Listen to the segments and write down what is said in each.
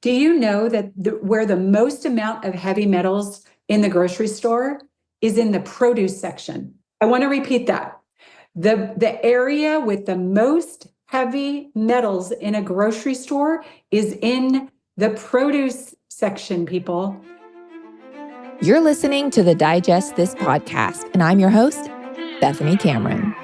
Do you know that where the most amount of heavy metals in the grocery store is in the produce section? I want to repeat that. The area with the most heavy metals in a grocery store is in the produce section, people. You're listening to the Digest This podcast, and I'm your host, Bethany Cameron.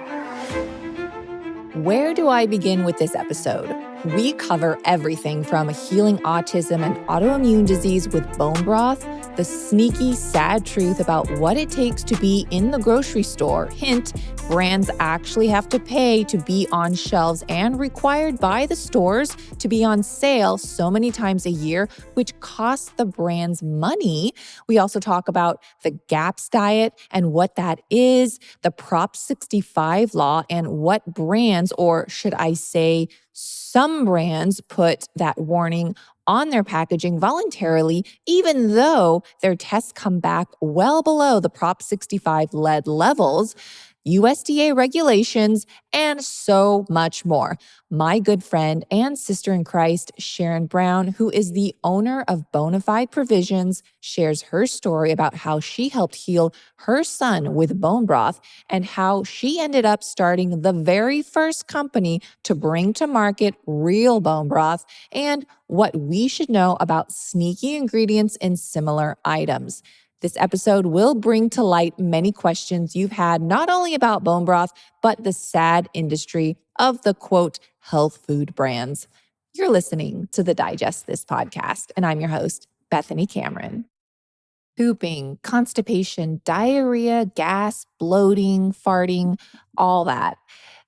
Where do I begin with this episode? We cover everything from healing autism and autoimmune disease with bone broth, the sneaky, sad truth about what it takes to be in the grocery store. Hint, brands actually have to pay to be on shelves and required by the stores to be on sale so many times a year, which costs the brands money. We also talk about the GAPS diet and what that is, the Prop 65 law, and what brands, or should I say some brands, put that warning on their packaging voluntarily, even though their tests come back well below the Prop 65 lead levels, USDA regulations, and so much more. My good friend and sister in Christ, Sharon Brown, who is the owner of Bonafide Provisions, shares her story about how she helped heal her son with bone broth and how she ended up starting the very first company to bring to market real bone broth, and what we should know about sneaky ingredients in similar items. This episode will bring to light many questions you've had, not only about bone broth, but the sad industry of the quote, health food brands. You're listening to the Digest This podcast, and I'm your host, Bethany Cameron. Pooping, constipation, diarrhea, gas, bloating, farting, all that.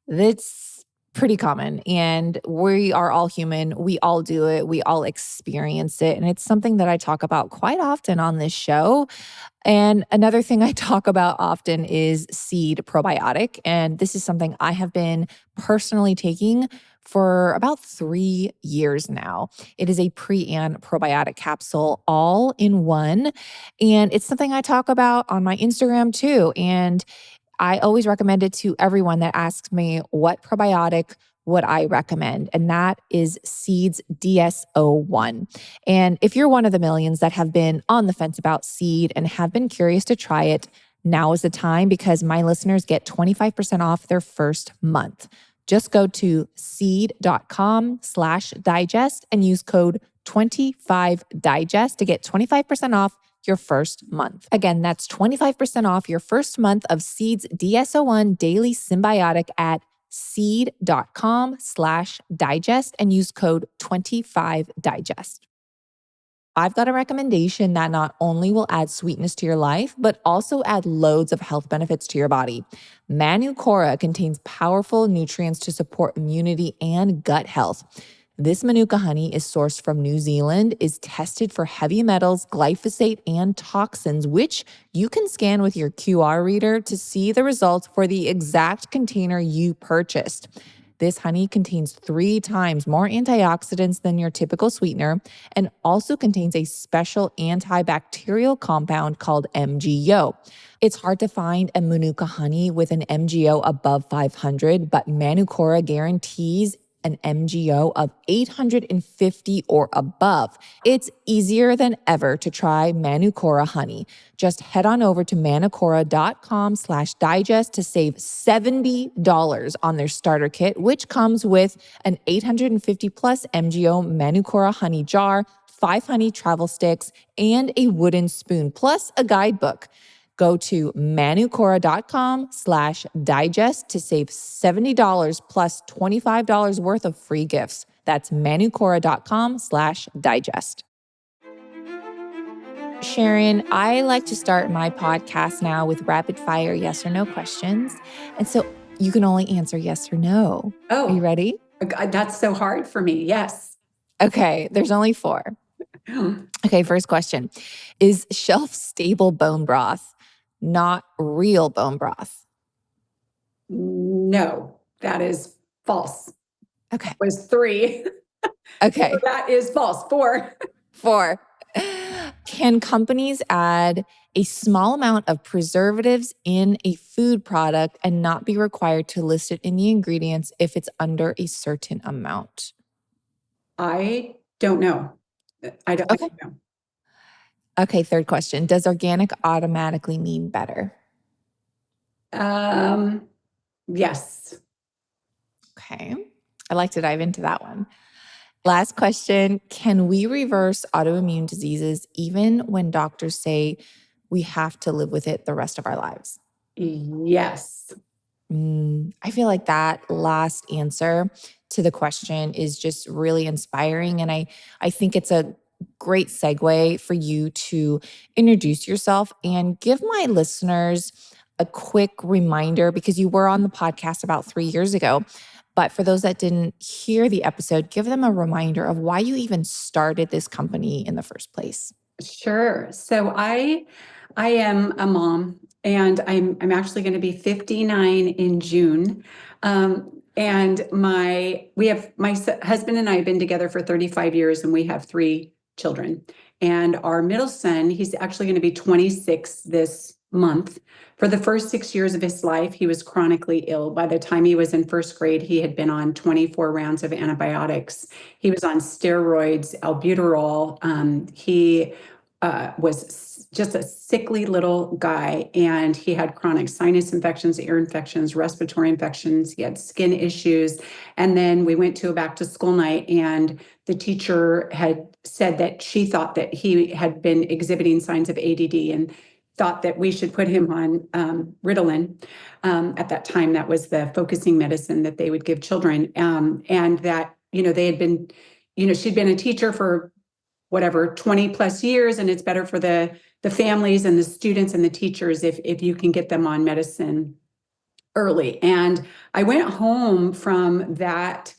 That's pretty common, and we are all human. We all do it. We all experience it. And it's something that I talk about quite often on this show. And another thing I talk about often is seed probiotic. And this is something I have been personally taking for about 3 years now. It is a pre and probiotic capsule all in one. And it's something I talk about on my Instagram too. And I always recommend it to everyone that asks me what probiotic would I recommend, and that is Seed's DS-01. And if you're one of the millions that have been on the fence about Seed and have been curious to try it, now is the time, because my listeners get 25% off their first month. Just go to seed.com/digest and use code 25digest to get 25% off your first month. Again, that's 25% off your first month of Seed's DS-01 Daily Symbiotic at seed.com/digest and use code 25digest. I've got a recommendation that not only will add sweetness to your life, but also add loads of health benefits to your body. Manukora contains powerful nutrients to support immunity and gut health. This Manuka honey is sourced from New Zealand, is tested for heavy metals, glyphosate, and toxins, which you can scan with your QR reader to see the results for the exact container you purchased. This honey contains 3 times more antioxidants than your typical sweetener and also contains a special antibacterial compound called MGO. It's hard to find a Manuka honey with an MGO above 500, but Manukora guarantees an MGO of 850 or above. It's easier than ever to try Manukora honey. Just head on over to manukora.com/digest to save $70 on their starter kit, which comes with an 850 plus MGO Manukora honey jar, 5 honey travel sticks, and a wooden spoon, plus a guidebook. Go to manukora.com/digest to save $70 plus $25 worth of free gifts. That's manukora.com/digest. Sharon, I like to start my podcast now with rapid fire yes or no questions. And so you can only answer yes or no. Oh, are you ready? That's so hard for me. Yes. Okay, there's only 4. Okay, first question. Is shelf-stable bone broth not real bone broth? No, that is false. Okay. It was 3. Okay. So that is false. 4. 4. Can companies add a small amount of preservatives in a food product and not be required to list it in the ingredients if it's under a certain amount? I don't know. I don't Okay. know. Okay, third question. Does organic automatically mean better? Yes. Okay. I like to dive into that one. Last question. Can we reverse autoimmune diseases even when doctors say we have to live with it the rest of our lives? Yes. I feel like that last answer to the question is just really inspiring. And I think it's a great segue for you to introduce yourself and give my listeners a quick reminder because you were on the podcast about 3 years ago. But for those that didn't hear the episode, give them a reminder of why you even started this company in the first place. Sure. So I am a mom, and I'm actually going to be 59 in June. And my husband and I have been together for 35 years, and we have 3 children. And our middle son, he's actually going to be 26 this month. For the first 6 years of his life, he was chronically ill. By the time he was in first grade, he had been on 24 rounds of antibiotics. He was on steroids, albuterol. He was just a sickly little guy, and he had chronic sinus infections, ear infections, respiratory infections. He had skin issues. And then we went to a back to school night, and the teacher had said that she thought that he had been exhibiting signs of ADD and thought that we should put him on Ritalin. At that time, that was the focusing medicine that they would give children. And that, they had been, she'd been a teacher for whatever 20 plus years, and it's better for the families and the students and the teachers if you can get them on medicine early. And I went home from that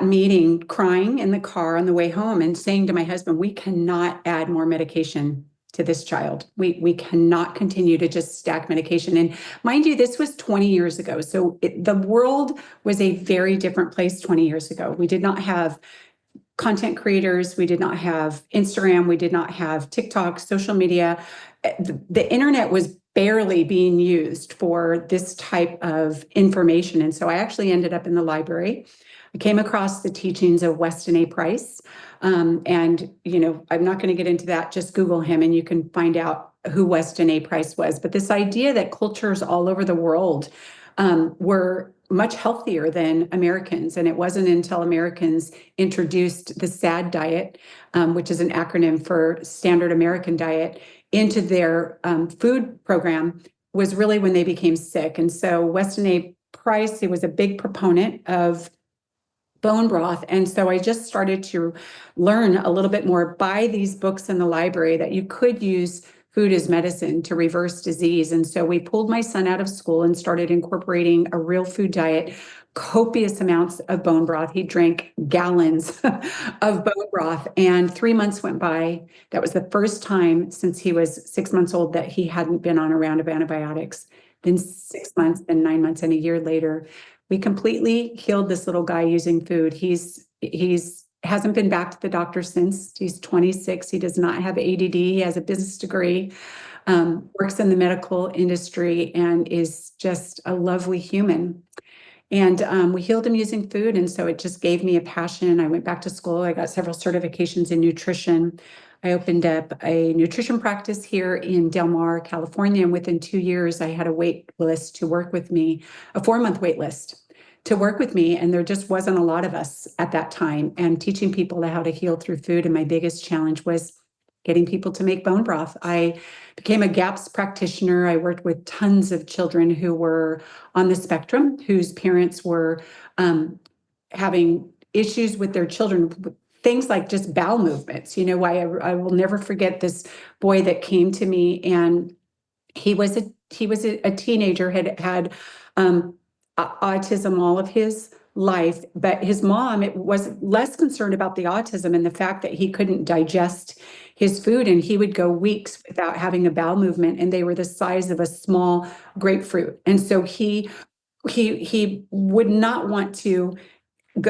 meeting crying in the car on the way home and saying to my husband, we cannot add more medication to this child. We cannot continue to just stack medication. And mind you, this was 20 years ago. So the world was a very different place 20 years ago. We did not have content creators. We did not have Instagram. We did not have TikTok, social media. The internet was barely being used for this type of information. And so I actually ended up in the library. I came across the teachings of Weston A. Price. And, I'm not going to get into that. Just Google him and you can find out who Weston A. Price was. But this idea that cultures all over the world were much healthier than Americans. And it wasn't until Americans introduced the SAD diet, which is an acronym for Standard American Diet, into their food program, was really when they became sick. And so Weston A. Price, he was a big proponent of bone broth. And so I just started to learn a little bit more, buy these books in the library that you could use food as medicine to reverse disease. And so we pulled my son out of school and started incorporating a real food diet, copious amounts of bone broth. He drank gallons of bone broth. And 3 months went by. That was the first time since he was 6 months old that he hadn't been on a round of antibiotics. Then 6 months, then 9 months, and a year later, we completely healed this little guy using food. He's hasn't been back to the doctor since. He's 26. He does not have ADD. He has a business degree, works in the medical industry, and is just a lovely human. And we healed him using food. And so it just gave me a passion. I went back to school. I got several certifications in nutrition. I opened up a nutrition practice here in Del Mar, California. And within 2 years, I had a wait list to work with me, a 4-month wait list to work with me. And there just wasn't a lot of us at that time, and teaching people how to heal through food. And my biggest challenge was getting people to make bone broth. I became a GAPS practitioner. I worked with tons of children who were on the spectrum, whose parents were having issues with their children, things like just bowel movements. I will never forget this boy that came to me, and he was a teenager, had autism all of his life, but his mom was less concerned about the autism and the fact that he couldn't digest his food, and he would go weeks without having a bowel movement, and they were the size of a small grapefruit. And so he would not want to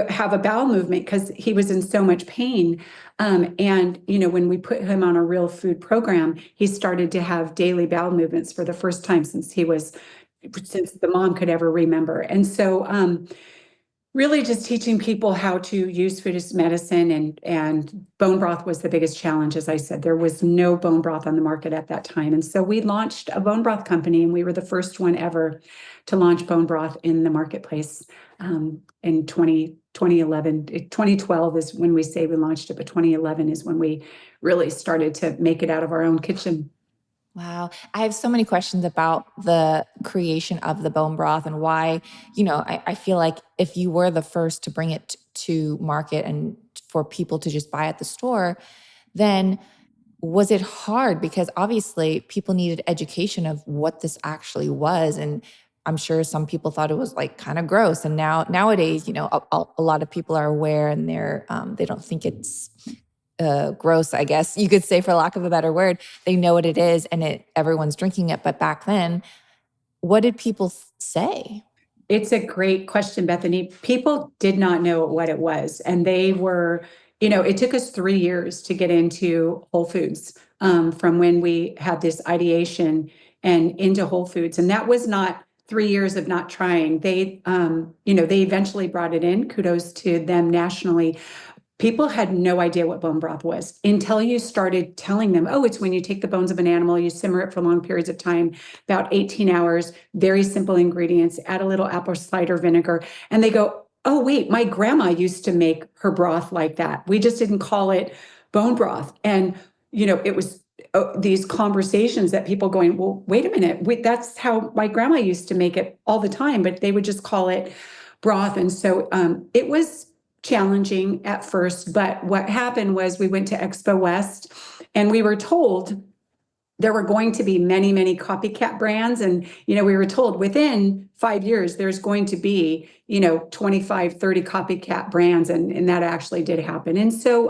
have a bowel movement because he was in so much pain. And when we put him on a real food program, he started to have daily bowel movements for the first time since the mom could ever remember. And so Really just teaching people how to use food as medicine, and bone broth was the biggest challenge. As I said, there was no bone broth on the market at that time. And so we launched a bone broth company, and we were the first one ever to launch bone broth in the marketplace in 2011. 2012 is when we say we launched it, but 2011 is when we really started to make it out of our own kitchen. Wow. I have so many questions about the creation of the bone broth and why, I feel like if you were the first to bring it to market and for people to just buy at the store, then was it hard? Because obviously people needed education of what this actually was. And I'm sure some people thought it was like kind of gross. And nowadays, a lot of people are aware and they don't think it's gross, I guess you could say, for lack of a better word. They know what it is and everyone's drinking it. But back then, what did people say? It's a great question, Bethany. People did not know what it was. And they were, it took us 3 years to get into Whole Foods from when we had this ideation and into Whole Foods. And that was not 3 years of not trying. They eventually brought it in. Kudos to them nationally. People had no idea what bone broth was until you started telling them, oh, it's when you take the bones of an animal, you simmer it for long periods of time, about 18 hours, very simple ingredients, add a little apple cider vinegar. And they go, oh, wait, my grandma used to make her broth like that. We just didn't call it bone broth. And, it was these conversations that people going, well, wait a minute, that's how my grandma used to make it all the time, but they would just call it broth. And so it was challenging at first, but what happened was we went to Expo West and we were told there were going to be many, many copycat brands. And, we were told within 5 years, there's going to be, 25, 30 copycat brands. And that actually did happen. And so,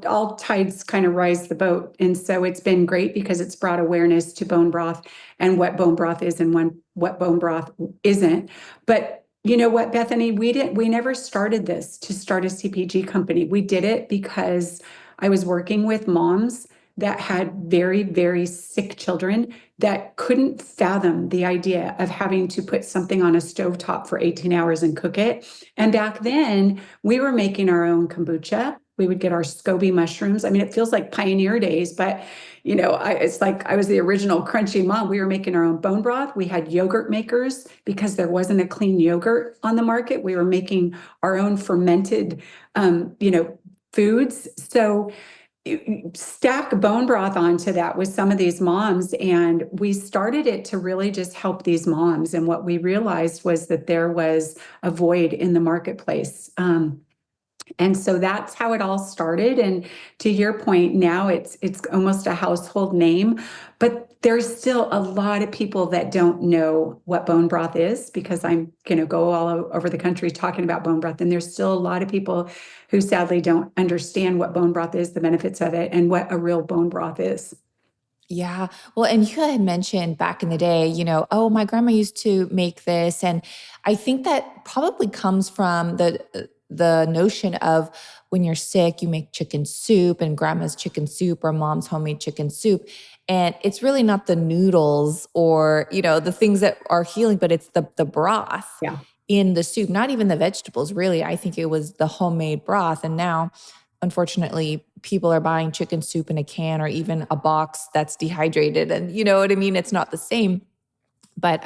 all tides kind of rise the boat. And so it's been great because it's brought awareness to bone broth and what bone broth is and what bone broth isn't. But you know what, Bethany, we never started this to start a CPG company. We did it because I was working with moms that had very, very sick children that couldn't fathom the idea of having to put something on a stovetop for 18 hours and cook it. And back then, we were making our own kombucha. We would get our SCOBY mushrooms. I mean, it feels like pioneer days, but it's like I was the original crunchy mom. We were making our own bone broth. We had yogurt makers because there wasn't a clean yogurt on the market. We were making our own fermented, foods. So stack bone broth onto that with some of these moms. And we started it to really just help these moms. And what we realized was that there was a void in the marketplace. And so that's how it all started. And to your point, now it's almost a household name, but there's still a lot of people that don't know what bone broth is because I'm going to go all over the country talking about bone broth. And there's still a lot of people who sadly don't understand what bone broth is, the benefits of it, and what a real bone broth is. Yeah. Well, and you had mentioned back in the day, oh, my grandma used to make this. And I think that probably comes from the notion of when you're sick, you make chicken soup and grandma's chicken soup or mom's homemade chicken soup. And it's really not the noodles or, the things that are healing, but it's the broth in the soup, not even the vegetables. Really, I think it was the homemade broth. And now, unfortunately, people are buying chicken soup in a can or even a box that's dehydrated. And you know what I mean? It's not the same. But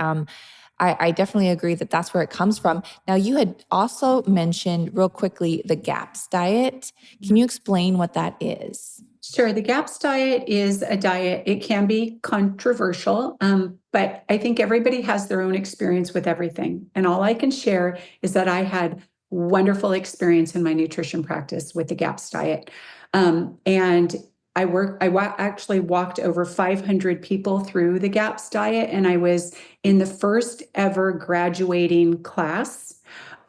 I definitely agree that that's where it comes from. Now, you had also mentioned real quickly the GAPS diet. Can you explain what that is? Sure. The GAPS diet is a diet. It can be controversial, but I think everybody has their own experience with everything. And all I can share is that I had wonderful experience in my nutrition practice with the GAPS diet. And I actually walked over 500 people through the GAPS diet, and I was in the first ever graduating class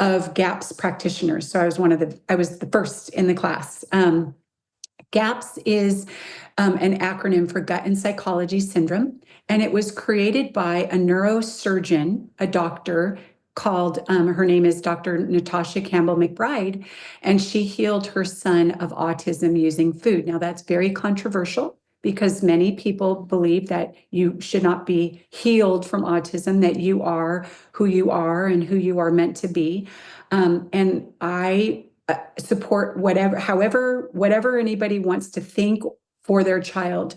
of GAPS practitioners. So I was the first in the class. GAPS is an acronym for gut and psychology syndrome, and it was created by a neurosurgeon, a doctor called, her name is Dr. Natasha Campbell McBride, and she healed her son of autism using food. Now, that's very controversial because many people believe that you should not be healed from autism, that you are who you are and who you are meant to be. And I support whatever anybody wants to think for their child.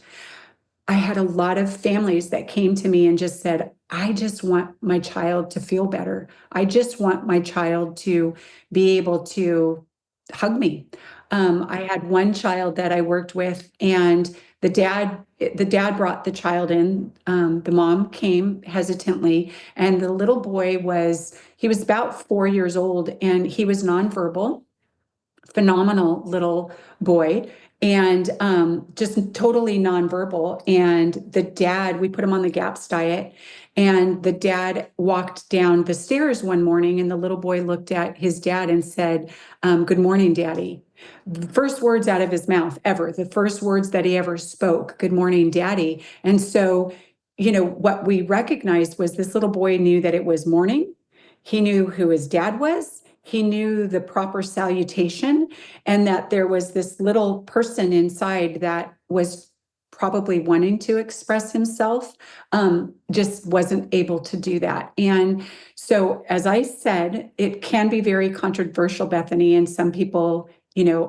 I had a lot of families that came to me and just said, I just want my child to feel better. I just want my child to be able to hug me. I had one child that I worked with, and the dad brought the child in. The mom came hesitantly, and the little boy he was about 4 years old, and he was nonverbal, phenomenal little boy, and just totally nonverbal. And the dad, we put him on the GAPS diet, and the dad walked down the stairs one morning, and the little boy looked at his dad and said, "Good morning, Daddy." The first words out of his mouth ever, the first words that he ever spoke, "Good morning, Daddy." And so, what we recognized was this little boy knew that it was morning. He knew who his dad was. He knew the proper salutation, and that there was this little person inside that was probably wanting to express himself, just wasn't able to do that. And so, as I said, it can be very controversial, Bethany, and some people,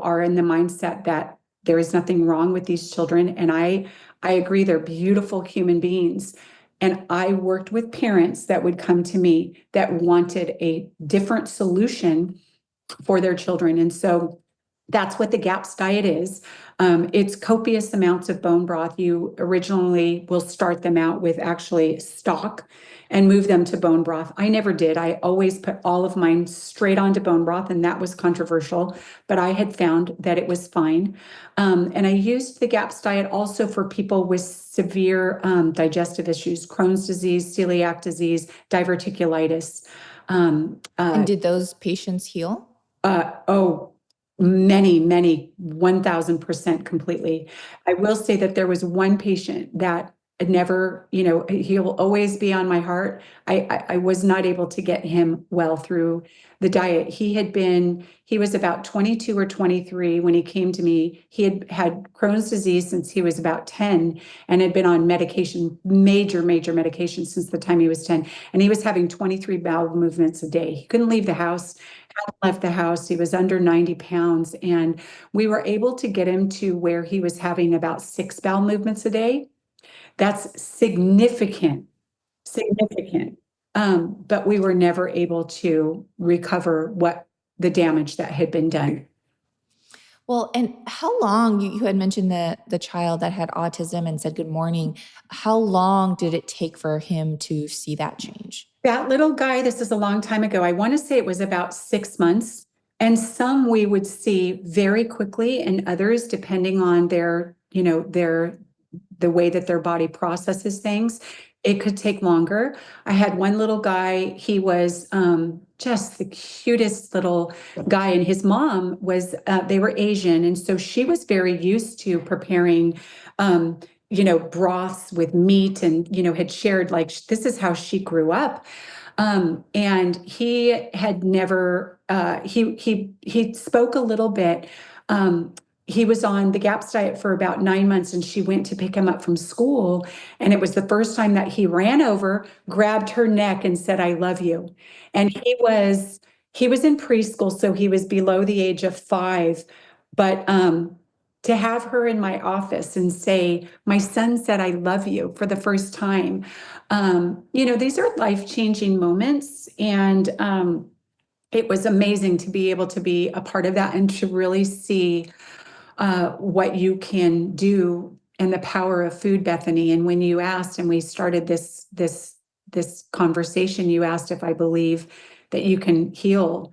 are in the mindset that there is nothing wrong with these children. And I agree, they're beautiful human beings. And I worked with parents that would come to me that wanted a different solution for their children. And so that's what the GAPS diet is. It's copious amounts of bone broth. You originally will start them out with actually stock and move them to bone broth. I never did. I always put all of mine straight onto bone broth, and that was controversial, but I had found that it was fine. And I used the GAPS diet also for people with severe digestive issues, Crohn's disease, celiac disease, diverticulitis. And did those patients heal? Many, 1000% completely. I will say that there was one patient that never, he'll always be on my heart. I was not able to get him well through the diet. He was about 22 or 23 when he came to me. He had had Crohn's disease since he was about 10 and had been on medication, major medication since the time he was 10. And he was having 23 bowel movements a day. He couldn't leave the house. Hadn't left the house. He was under 90 pounds. And we were able to get him to where he was having about 6 bowel movements a day. That's significant. But we were never able to recover what the damage that had been done. Well, and how long, you had mentioned the child that had autism and said good morning. How long did it take for him to see that change? That little guy, this is a long time ago. I want to say it was about 6 months. And some we would see very quickly, and others, depending on the way that their body processes things, it could take longer. I had one little guy, he was just the cutest little guy, and his mom was, they were Asian, and so she was very used to preparing broths with meat, and had shared, like, this is how she grew up. And he had never, he spoke a little bit. He was on the GAPS diet for about 9 months, and she went to pick him up from school. And it was the first time that he ran over, grabbed her neck, and said, "I love you." And he was in preschool, so he was below the age of 5. But to have her in my office and say, "My son said, I love you," for the first time, these are life-changing moments. And it was amazing to be able to be a part of that and to really see what you can do and the power of food, Bethany. And when you asked, and we started this conversation, you asked if I believe that you can heal,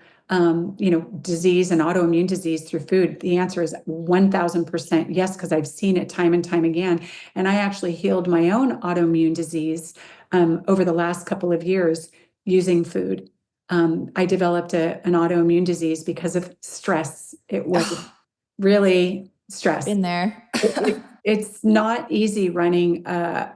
disease and autoimmune disease through food. The answer is 1000% yes, because I've seen it time and time again. And I actually healed my own autoimmune disease over the last couple of years using food. I developed an autoimmune disease because of stress. It was really stress. Been there. It's not easy running a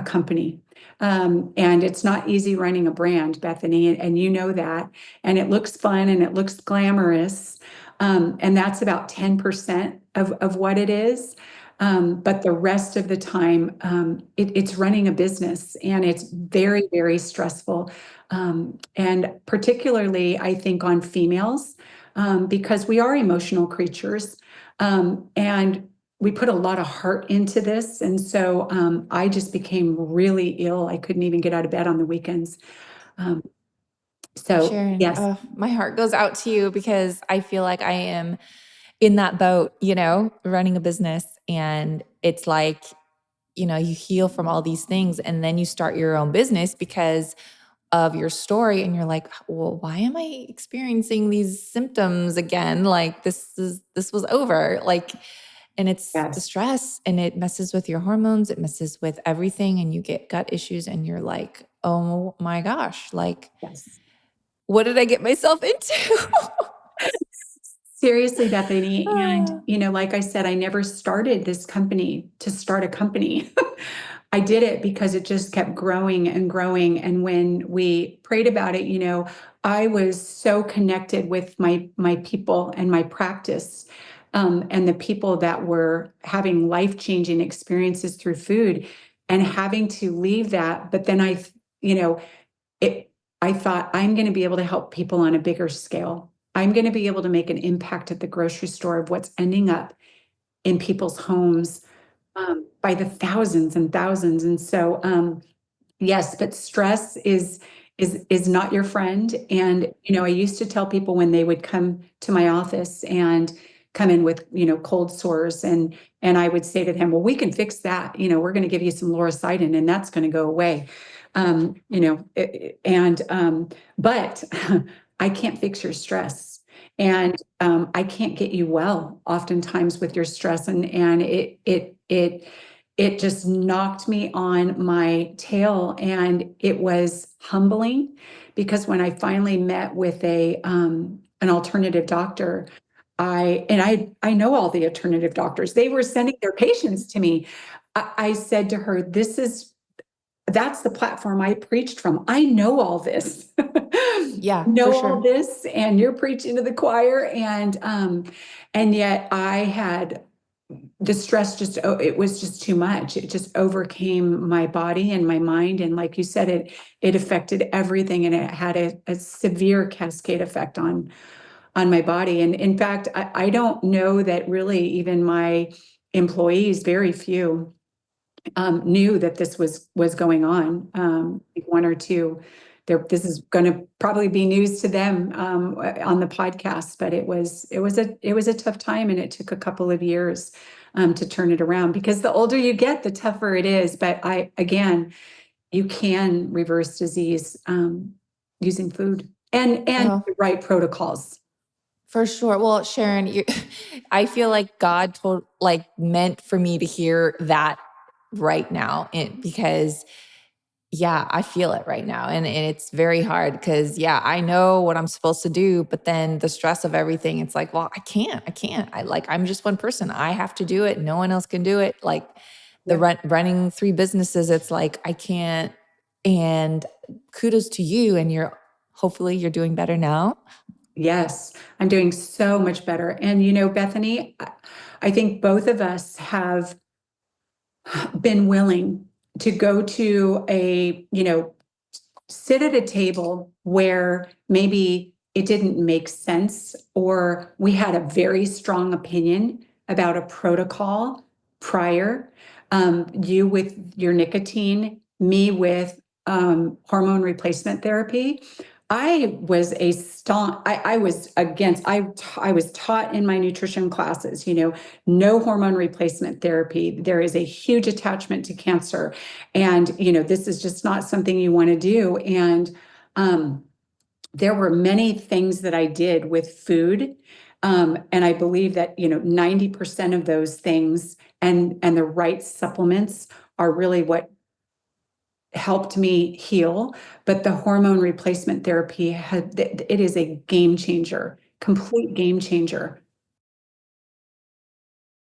company. And it's not easy running a brand, Bethany, and you know that. And it looks fun and it looks glamorous. And that's about 10% of what it is. But the rest of the time, it's running a business, and it's very, very stressful. And particularly, I think, on females, because we are emotional creatures. And we put a lot of heart into this. And so I just became really ill. I couldn't even get out of bed on the weekends. Um, so, Sharon, yes, my heart goes out to you because I feel like I am in that boat, running a business. And it's like, you heal from all these things and then you start your own business because of your story. And you're like, well, why am I experiencing these symptoms again? Like this was over. Like, and it's the yes, stress and it messes with your hormones. It messes with everything. And you get gut issues and you're like, oh my gosh, like, yes. what did I get myself into? Seriously, Bethany. And, Ah, like I said, I never started this company to start a company. I did it because it just kept growing and growing. And when we prayed about it, I was so connected with my people and my practice, and the people that were having life-changing experiences through food, and having to leave that. But then you know, it I thought, I'm going to be able to help people on a bigger scale. I'm going to be able to make an impact at the grocery store of what's ending up in people's homes, by the thousands and thousands. And so, yes, but stress is not your friend. And I used to tell people when they would come to my office and come in with cold sores, and I would say to them, well, we can fix that. We're going to give you some loracidin, and that's going to go away. But I can't fix your stress, and I can't get you well oftentimes with your stress, and it just knocked me on my tail. And it was humbling, because when I finally met with an alternative doctor, I know all the alternative doctors. They were sending their patients to me. I said to her, that's the platform I preached from. I know all this. yeah, for Know all sure. this, and you're preaching to the choir. And yet I had the stress, it was just too much. It just overcame my body and my mind. And like you said, it affected everything, and it had a severe cascade effect on my body. And in fact, I don't know that really even my employees, very few, knew that this was going on. One or two, this is going to probably be news to them, on the podcast. But it was a tough time, and it took a couple of years, to turn it around, because the older you get, the tougher it is. But again, you can reverse disease, using food and Oh, the right protocols. for sure. Well, Sharon, I feel like God meant for me to hear that right now, because yeah, I feel it right now. And it's very hard because, yeah, I know what I'm supposed to do, but then the stress of everything, it's like, well, I can't. I'm just one person. I have to do it. No one else can do it. Like the Yep. running three businesses, it's like, I can't. And kudos to you. And hopefully you're doing better now. Yes, I'm doing so much better. And Bethany, I think both of us have been willing to go to sit at a table where maybe it didn't make sense, or we had a very strong opinion about a protocol prior. You with your nicotine, me with hormone replacement therapy. I was a staunch, I was against, I was taught in my nutrition classes, no hormone replacement therapy. There is a huge attachment to cancer. And, this is just not something you want to do. And there were many things that I did with food. And I believe that, 90% of those things, and the right supplements, are really what helped me heal. But the hormone replacement therapy it is a game changer, complete game changer.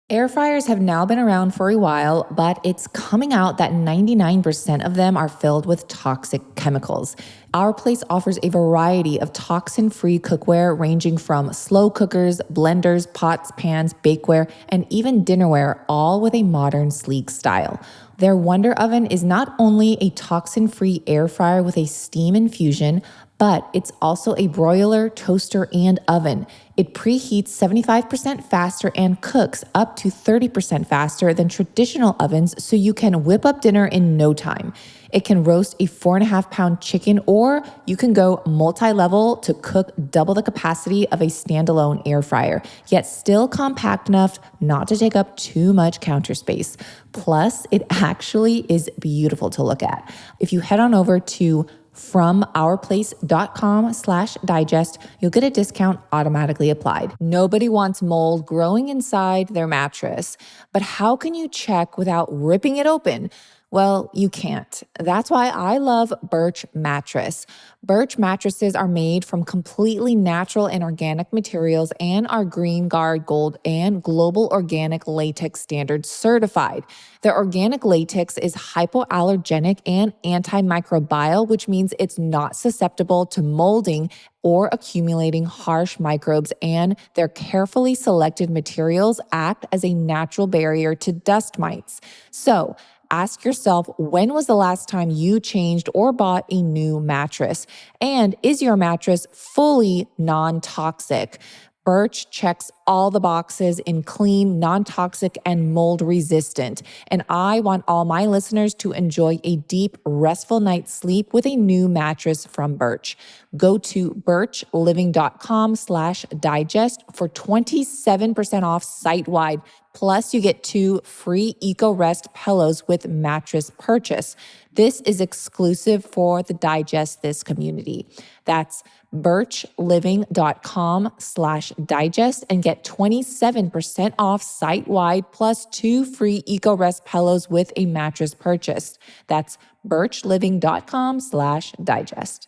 Air fryers have now been around for a while, but it's coming out that 99% of them are filled with toxic chemicals. Our Place offers a variety of toxin-free cookware ranging from slow cookers, blenders, pots, pans, bakeware, and even dinnerware, all with a modern, sleek style. Their Wonder Oven is not only a toxin-free air fryer with a steam infusion, but it's also a broiler, toaster, and oven. It preheats 75% faster and cooks up to 30% faster than traditional ovens, so you can whip up dinner in no time. It can roast a 4.5-pound chicken, or you can go multi-level to cook double the capacity of a standalone air fryer, yet still compact enough not to take up too much counter space. Plus, it actually is beautiful to look at. If you head on over to FromOurPlace.com/digest, you'll get a discount automatically applied. Nobody wants mold growing inside their mattress, but how can you check without ripping it open? Well, you can't. That's why I love Birch Mattress. Birch mattresses are made from completely natural and organic materials and are Green Guard Gold and Global Organic Latex Standard certified. Their organic latex is hypoallergenic and antimicrobial, which means it's not susceptible to molding or accumulating harsh microbes, and their carefully selected materials act as a natural barrier to dust mites. So, ask yourself, when was the last time you changed or bought a new mattress? And is your mattress fully non-toxic? Birch checks all the boxes in clean, non-toxic, and mold resistant. And I want all my listeners to enjoy a deep, restful night's sleep with a new mattress from Birch. Go to birchliving.com/digest for 27% off site-wide. Plus, you get 2 free EcoRest pillows with mattress purchase. This is exclusive for the Digest This community. That's birchliving.com/digest and get 27% off site-wide plus 2 free EcoRest pillows with a mattress purchase. That's birchliving.com/digest.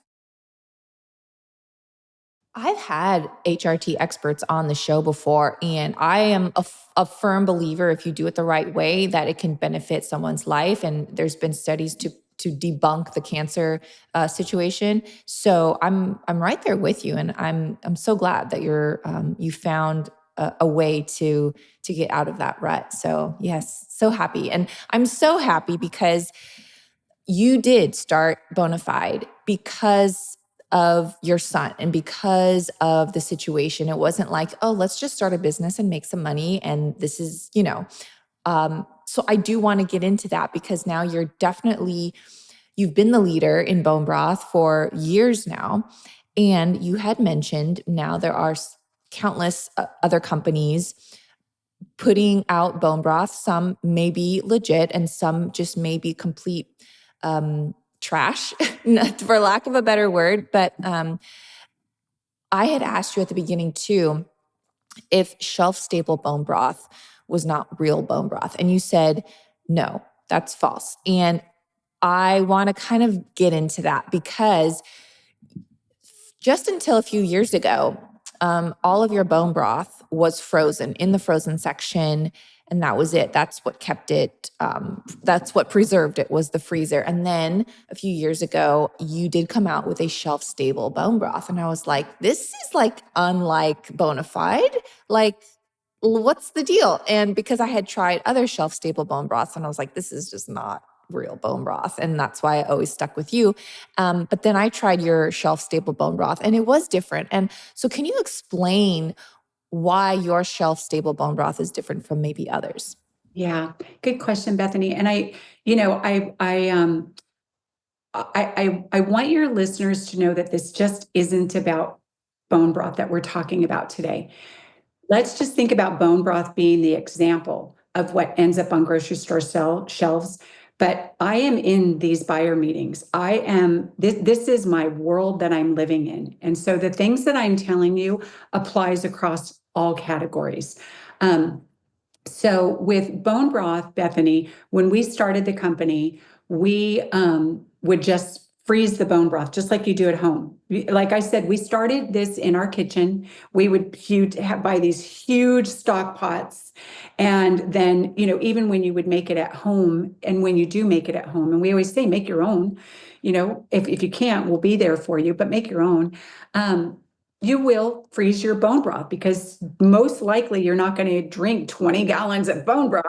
I've had HRT experts on the show before, and I am a firm believer, if you do it the right way, that it can benefit someone's life. And there's been studies to debunk the cancer situation. So I'm right there with you, and I'm so glad that you found a way to get out of that rut. So yes, so happy, and I'm so happy because you did start Bonafide because of your son and because of the situation. It wasn't like, oh, let's just start a business and make some money. And this is, so I do want to get into that because now you've been the leader in bone broth for years now. And you had mentioned now there are countless other companies putting out bone broth. Some may be legit and some just may be complete trash, for lack of a better word. But I had asked you at the beginning too, if shelf-stable bone broth was not real bone broth. And you said, no, that's false. And I want to kind of get into that because just until a few years ago, all of your bone broth was frozen in the frozen section. And that was it. That's what kept it. That's what preserved it, was the freezer. And then a few years ago, you did come out with a shelf-stable bone broth. And I was like, this is like unlike Bonafide. Like, what's the deal? And because I had tried other shelf-stable bone broths, and I was like, this is just not real bone broth. And that's why I always stuck with you. But then I tried your shelf-stable bone broth, and it was different. And so can you explain why your shelf-stable bone broth is different from maybe others? Yeah, good question, Bethany. And I want your listeners to know that this just isn't about bone broth that we're talking about today. Let's just think about bone broth being the example of what ends up on grocery store shelves. But I am in these buyer meetings. This is my world that I'm living in. And so the things that I'm telling you applies across all categories. So with bone broth, Bethany, when we started the company, we would just freeze the bone broth, just like you do at home. Like I said, we started this in our kitchen. We would buy these huge stock pots. And then, even when you would make it at home, and when you do make it at home, and we always say, make your own, if you can't, we'll be there for you, but make your own. You will freeze your bone broth because most likely you're not going to drink 20 gallons of bone broth.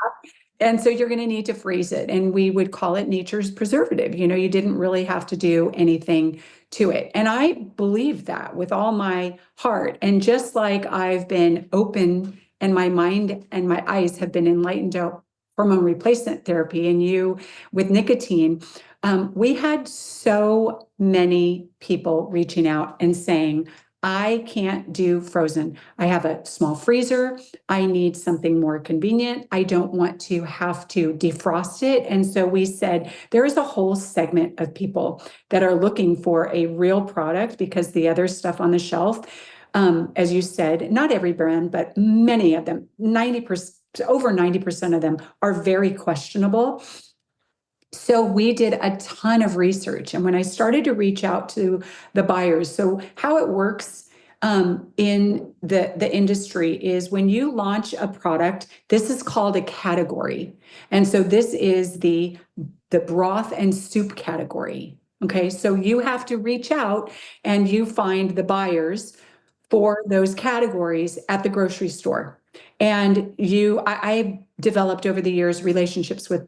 And so you're going to need to freeze it. And we would call it nature's preservative. You didn't really have to do anything to it. And I believe that with all my heart. And just like I've been open and my mind and my eyes have been enlightened to hormone replacement therapy and you with nicotine, we had so many people reaching out and saying, I can't do frozen. I have a small freezer. I need something more convenient. I don't want to have to defrost it. And so we said, there is a whole segment of people that are looking for a real product because the other stuff on the shelf, as you said, not every brand, but many of them, 90%, over 90% of them are very questionable. So we did a ton of research. And when I started to reach out to the buyers, so how it works in the industry is when you launch a product, this is called a category. And so this is the broth and soup category. Okay, so you have to reach out and you find the buyers for those categories at the grocery store. And I developed over the years relationships with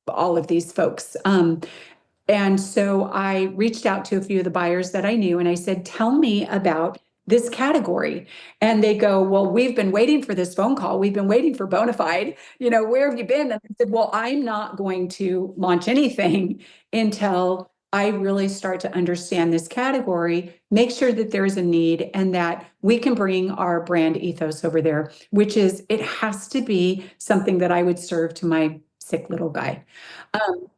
all of these folks. And so I reached out to a few of the buyers that I knew and I said, tell me about this category. And they go, well, we've been waiting for this phone call. We've been waiting for Bonafide. Where have you been? And I said, well, I'm not going to launch anything until I really start to understand this category, make sure that there's a need and that we can bring our brand ethos over there, which is, it has to be something that I would serve to my sick little guy.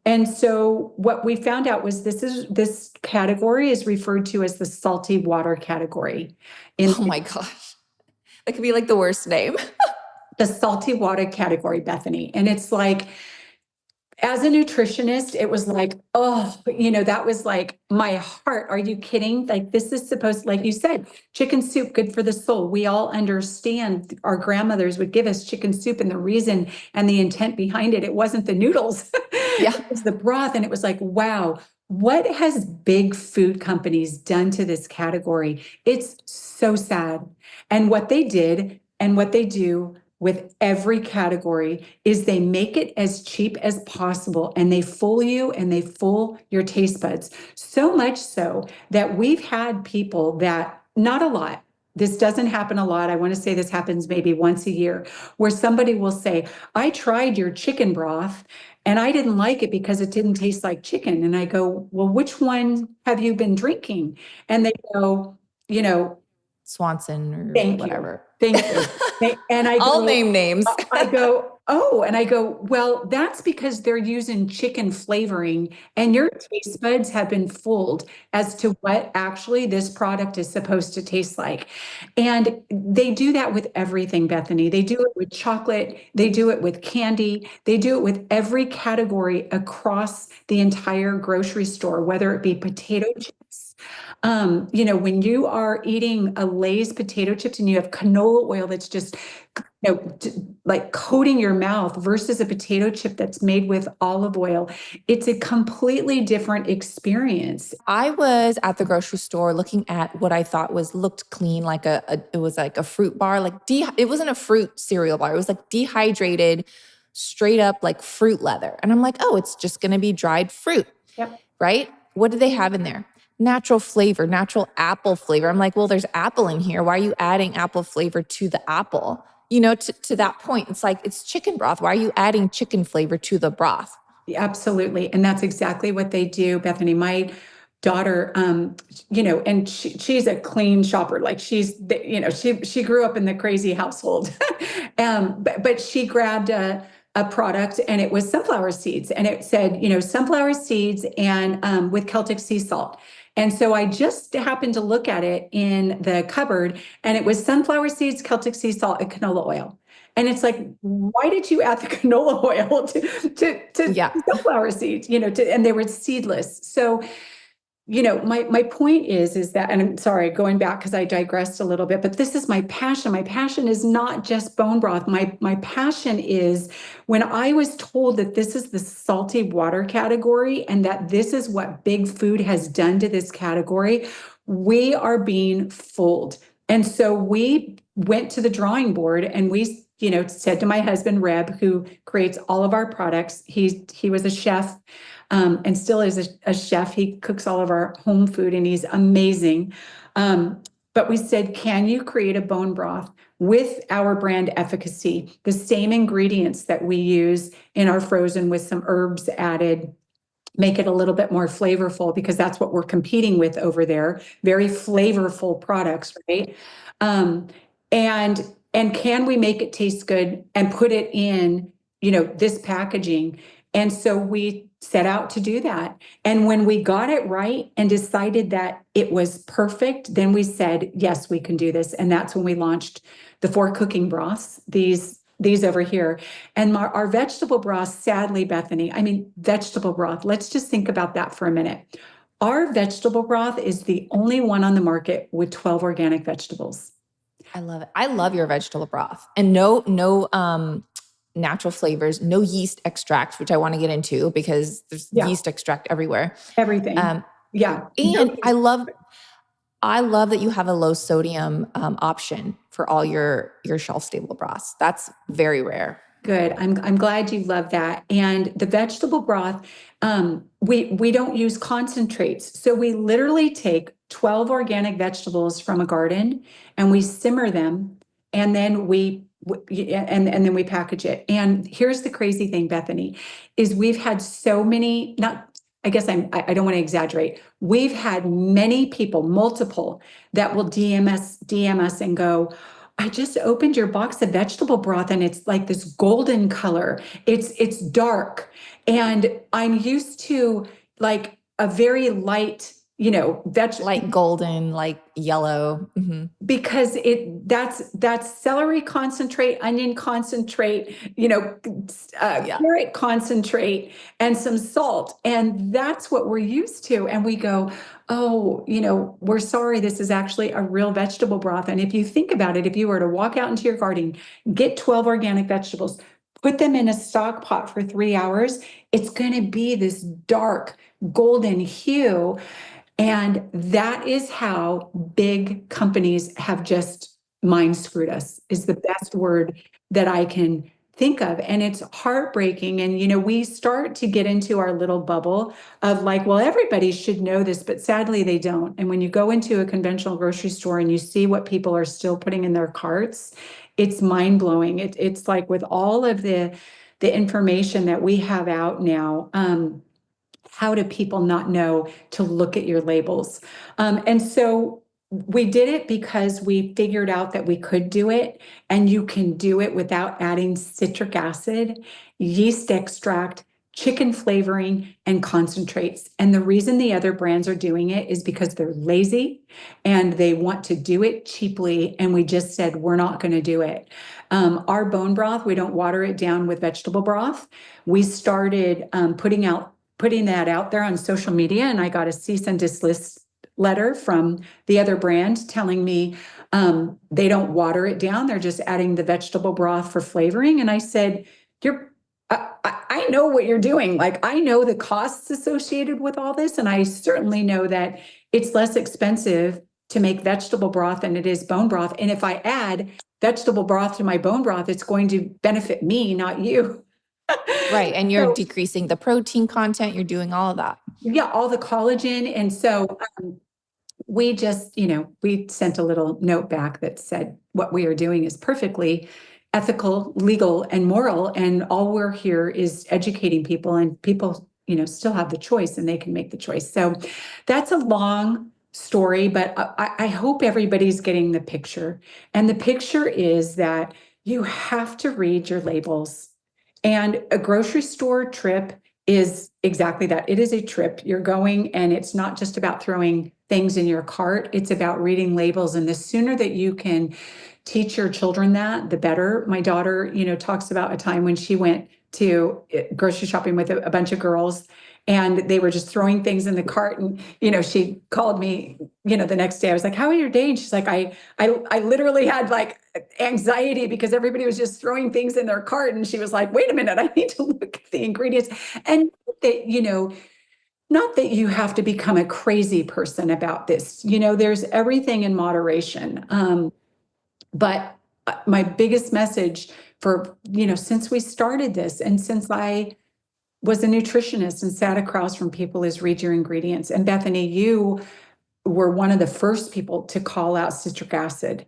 And so what we found out was this category is referred to as the salty water category. Oh my gosh. That could be like the worst name. The salty water category, Bethany. And it's like, as a nutritionist, it was like, that was like my heart. Are you kidding? Like, this is supposed, like you said, chicken soup, good for the soul. We all understand our grandmothers would give us chicken soup and the reason and the intent behind it. It wasn't the noodles. Yeah. It was the broth. And it was like, wow, what has big food companies done to this category? It's so sad. And what they did and what they do with every category is they make it as cheap as possible and they fool you and they fool your taste buds. So much so that we've had people that, not a lot, this doesn't happen a lot. I want to say this happens maybe once a year, where somebody will say, I tried your chicken broth and I didn't like it because it didn't taste like chicken. And I go, well, which one have you been drinking? And they go, Swanson or thank whatever. Thank you. And I I'll name names. I go, well, that's because they're using chicken flavoring and your taste buds have been fooled as to what actually this product is supposed to taste like. And they do that with everything, Bethany. They do it with chocolate. They do it with candy. They do it with every category across the entire grocery store, whether it be potato chips. When you are eating a Lay's potato chips and you have canola oil that's just, like coating your mouth versus a potato chip that's made with olive oil, it's a completely different experience. I was at the grocery store looking at what I thought looked clean, like it was like a fruit bar, it wasn't a fruit cereal bar. It was like dehydrated, straight up like fruit leather. And I'm like, oh, it's just going to be dried fruit. Yep. Right? What do they have in there? Natural flavor, natural apple flavor. I'm like, well, there's apple in here. Why are you adding apple flavor to the apple? To that point, it's like, it's chicken broth. Why are you adding chicken flavor to the broth? Absolutely. And that's exactly what they do, Bethany. My daughter, and she's a clean shopper. Like she grew up in the crazy household. But she grabbed a product and it was sunflower seeds and it said, sunflower seeds and with Celtic sea salt. And so I just happened to look at it in the cupboard and it was sunflower seeds, Celtic sea salt, and canola oil. And it's like, why did you add the canola oil to sunflower seeds, and they were seedless. So my point is that, and I'm sorry, going back because I digressed a little bit, but this is my passion. My passion is not just bone broth. My passion is when I was told that this is the salty water category and that this is what big food has done to this category, we are being fooled. And so we went to the drawing board and we, said to my husband, Reb, who creates all of our products, he was a chef and still is a chef. He cooks all of our home food and he's amazing. But we said, can you create a bone broth with our brand efficacy, the same ingredients that we use in our frozen with some herbs added, make it a little bit more flavorful because that's what we're competing with over there. Very flavorful products, right? And can we make it taste good and put it in, this packaging? And so we set out to do that. And when we got it right and decided that it was perfect, then we said, yes, we can do this. And that's when we launched the 4 cooking broths, these over here. And our vegetable broth, sadly, Bethany, vegetable broth, let's just think about that for a minute. Our vegetable broth is the only one on the market with 12 organic vegetables. I love it. I love your vegetable broth, and no natural flavors, no yeast extract, which I want to get into because there's yeast extract everywhere. Everything. Yeah. And I love that you have a low sodium option for all your shelf stable broths. That's very rare. Good. I'm glad you love that. And the vegetable broth, we don't use concentrates. So we literally take 12 organic vegetables from a garden and we simmer them, and then we package it. And here's the crazy thing, Bethany, is we've had so many, I don't want to exaggerate. We've had many people, multiple, that will DM us and go, I just opened your box of vegetable broth and it's like this golden color. It's dark. And I'm used to like a very light, light golden, like yellow. Mm-hmm. Because that's celery concentrate, onion concentrate, carrot concentrate, and some salt. And that's what we're used to. And we go, oh, we're sorry, this is actually a real vegetable broth. And if you think about it, if you were to walk out into your garden, get 12 organic vegetables, put them in a stock pot for 3 hours, it's going to be this dark golden hue. And that is how big companies have just mind screwed us, is the best word that I can think of. And it's heartbreaking. And, we start to get into our little bubble of like, well, everybody should know this, but sadly they don't. And when you go into a conventional grocery store and you see what people are still putting in their carts, it's mind blowing. It's like with all of the information that we have out now, how do people not know to look at your labels? And so we did it because we figured out that we could do it, and you can do it without adding citric acid, yeast extract, chicken flavoring, and concentrates. And the reason the other brands are doing it is because they're lazy and they want to do it cheaply. And we just said, we're not going to do it. Our bone broth, we don't water it down with vegetable broth. We started putting that out there on social media, and I got a cease and desist letter from the other brand telling me they don't water it down. They're just adding the vegetable broth for flavoring. And I said, I know what you're doing. Like, I know the costs associated with all this. And I certainly know that it's less expensive to make vegetable broth than it is bone broth. And if I add vegetable broth to my bone broth, it's going to benefit me, not you. Right. And you're decreasing the protein content. You're doing all of that. Yeah. All the collagen. And so we just, we sent a little note back that said what we are doing is perfectly ethical, legal, and moral. And all we're here is educating people, and people, still have the choice and they can make the choice. So that's a long story, but I hope everybody's getting the picture. And the picture is that you have to read your labels. And a grocery store trip is exactly that. It is a trip. You're going, and it's not just about throwing things in your cart. It's about reading labels. And the sooner that you can teach your children that, the better. My daughter, talks about a time when she went to grocery shopping with a bunch of girls, and they were just throwing things in the cart. And, she called me, the next day. I was like, how was your day? And she's like, I literally had like anxiety because everybody was just throwing things in their cart. And she was like, wait a minute, I need to look at the ingredients. And that, not that you have to become a crazy person about this. There's everything in moderation. But my biggest message for, since we started this and since I was a nutritionist and sat across from people is read your ingredients. And Bethany, you were one of the first people to call out citric acid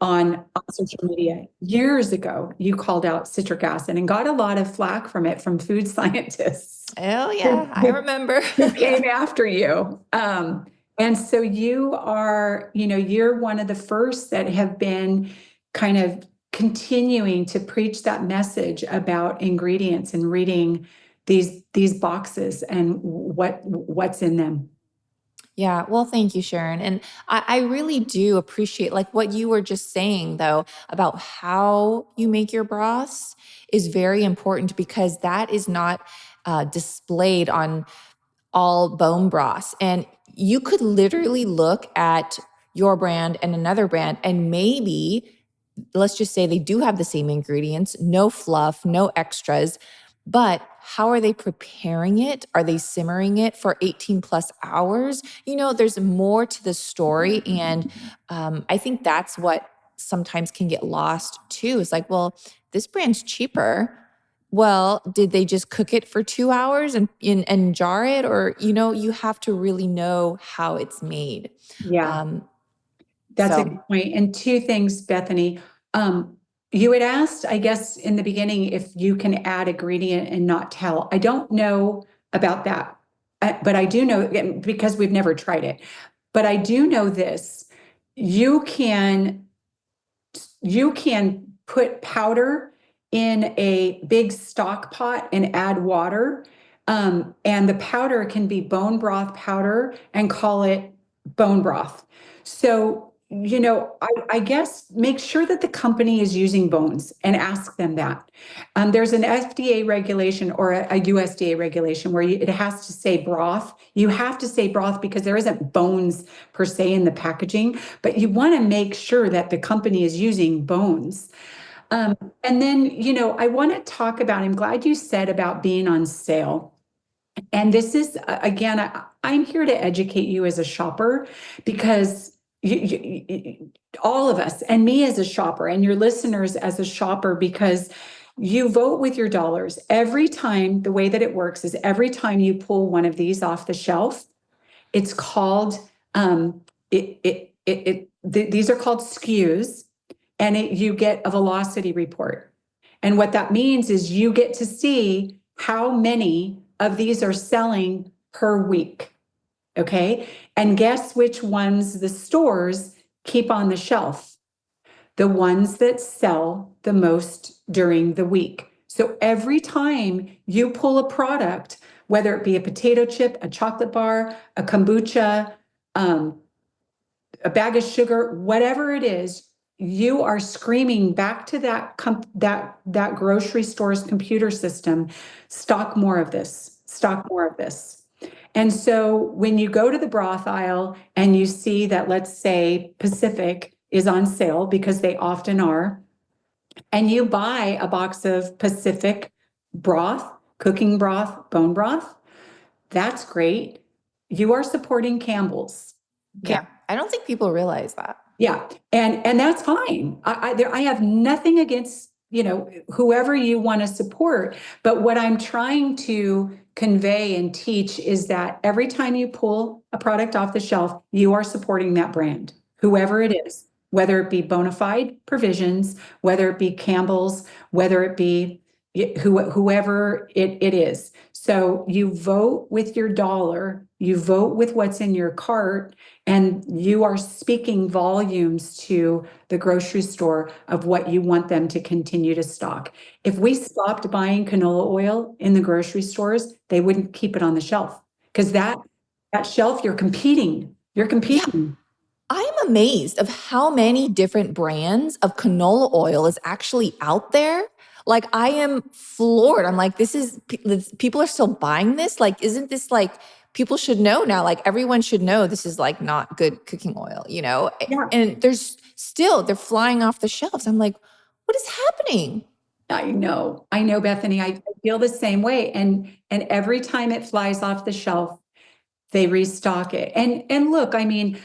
on social media. Years ago, you called out citric acid and got a lot of flack from it from food scientists. Oh, yeah, I remember. Who came after you. And so you are, you're one of the first that have been kind of continuing to preach that message about ingredients and reading these boxes and what's in them. Yeah, well, thank you, Sharon. And I really do appreciate like what you were just saying, though, about how you make your broths is very important because that is not displayed on all bone broths. And you could literally look at your brand and another brand, and maybe, let's just say they do have the same ingredients, no fluff, no extras, but how are they preparing it? Are they simmering it for 18 plus hours? There's more to the story. And I think that's what sometimes can get lost too. It's like, well, this brand's cheaper. Well, did they just cook it for 2 hours and jar it? Or, you have to really know how it's made. Yeah, that's a good point. And two things, Bethany. You had asked, I guess, in the beginning, if you can add ingredient and not tell. I don't know about that, but I do know, because we've never tried it, but I do know this. You can put powder in a big stock pot and add water. And the powder can be bone broth powder and call it bone broth. So, I guess make sure that the company is using bones and ask them that. There's an FDA regulation or a USDA regulation where it has to say broth. You have to say broth because there isn't bones per se in the packaging, but you want to make sure that the company is using bones. And then, I want to talk about, I'm glad you said about being on sale. And this is, again, I'm here to educate you as a shopper because all of us, and me as a shopper, and your listeners as a shopper, because you vote with your dollars. Every time, the way that it works is every time you pull one of these off the shelf, it's called, these are called SKUs, and you get a velocity report. And what that means is you get to see how many of these are selling per week. Okay. And guess which ones the stores keep on the shelf? The ones that sell the most during the week. So every time you pull a product, whether it be a potato chip, a chocolate bar, a kombucha, a bag of sugar, whatever it is, you are screaming back to that grocery store's computer system, stock more of this, stock more of this. And so when you go to the broth aisle and you see that, let's say Pacific is on sale, because they often are, and you buy a box of Pacific broth, cooking broth, bone broth, that's great. You are supporting Campbell's. Okay? Yeah, I don't think people realize that. Yeah, and that's fine. I have nothing against, whoever you want to support. But what I'm trying to convey and teach is that every time you pull a product off the shelf, you are supporting that brand, whoever it is, whether it be Bonafide Provisions, whether it be Campbell's, whether it be whoever it is. So you vote with your dollar, you vote with what's in your cart, and you are speaking volumes to the grocery store of what you want them to continue to stock. If we stopped buying canola oil in the grocery stores, they wouldn't keep it on the shelf, because that shelf, you're competing. Yeah. I'm amazed of how many different brands of canola oil is actually out there. Like, I am floored. I'm like, people are still buying this. Like, isn't this like, people should know now, like everyone should know this is like not good cooking oil, Yeah. and they're flying off the shelves. I'm like, what is happening? I know, Bethany. I feel the same way. And every time it flies off the shelf, they restock it. And look, I mean,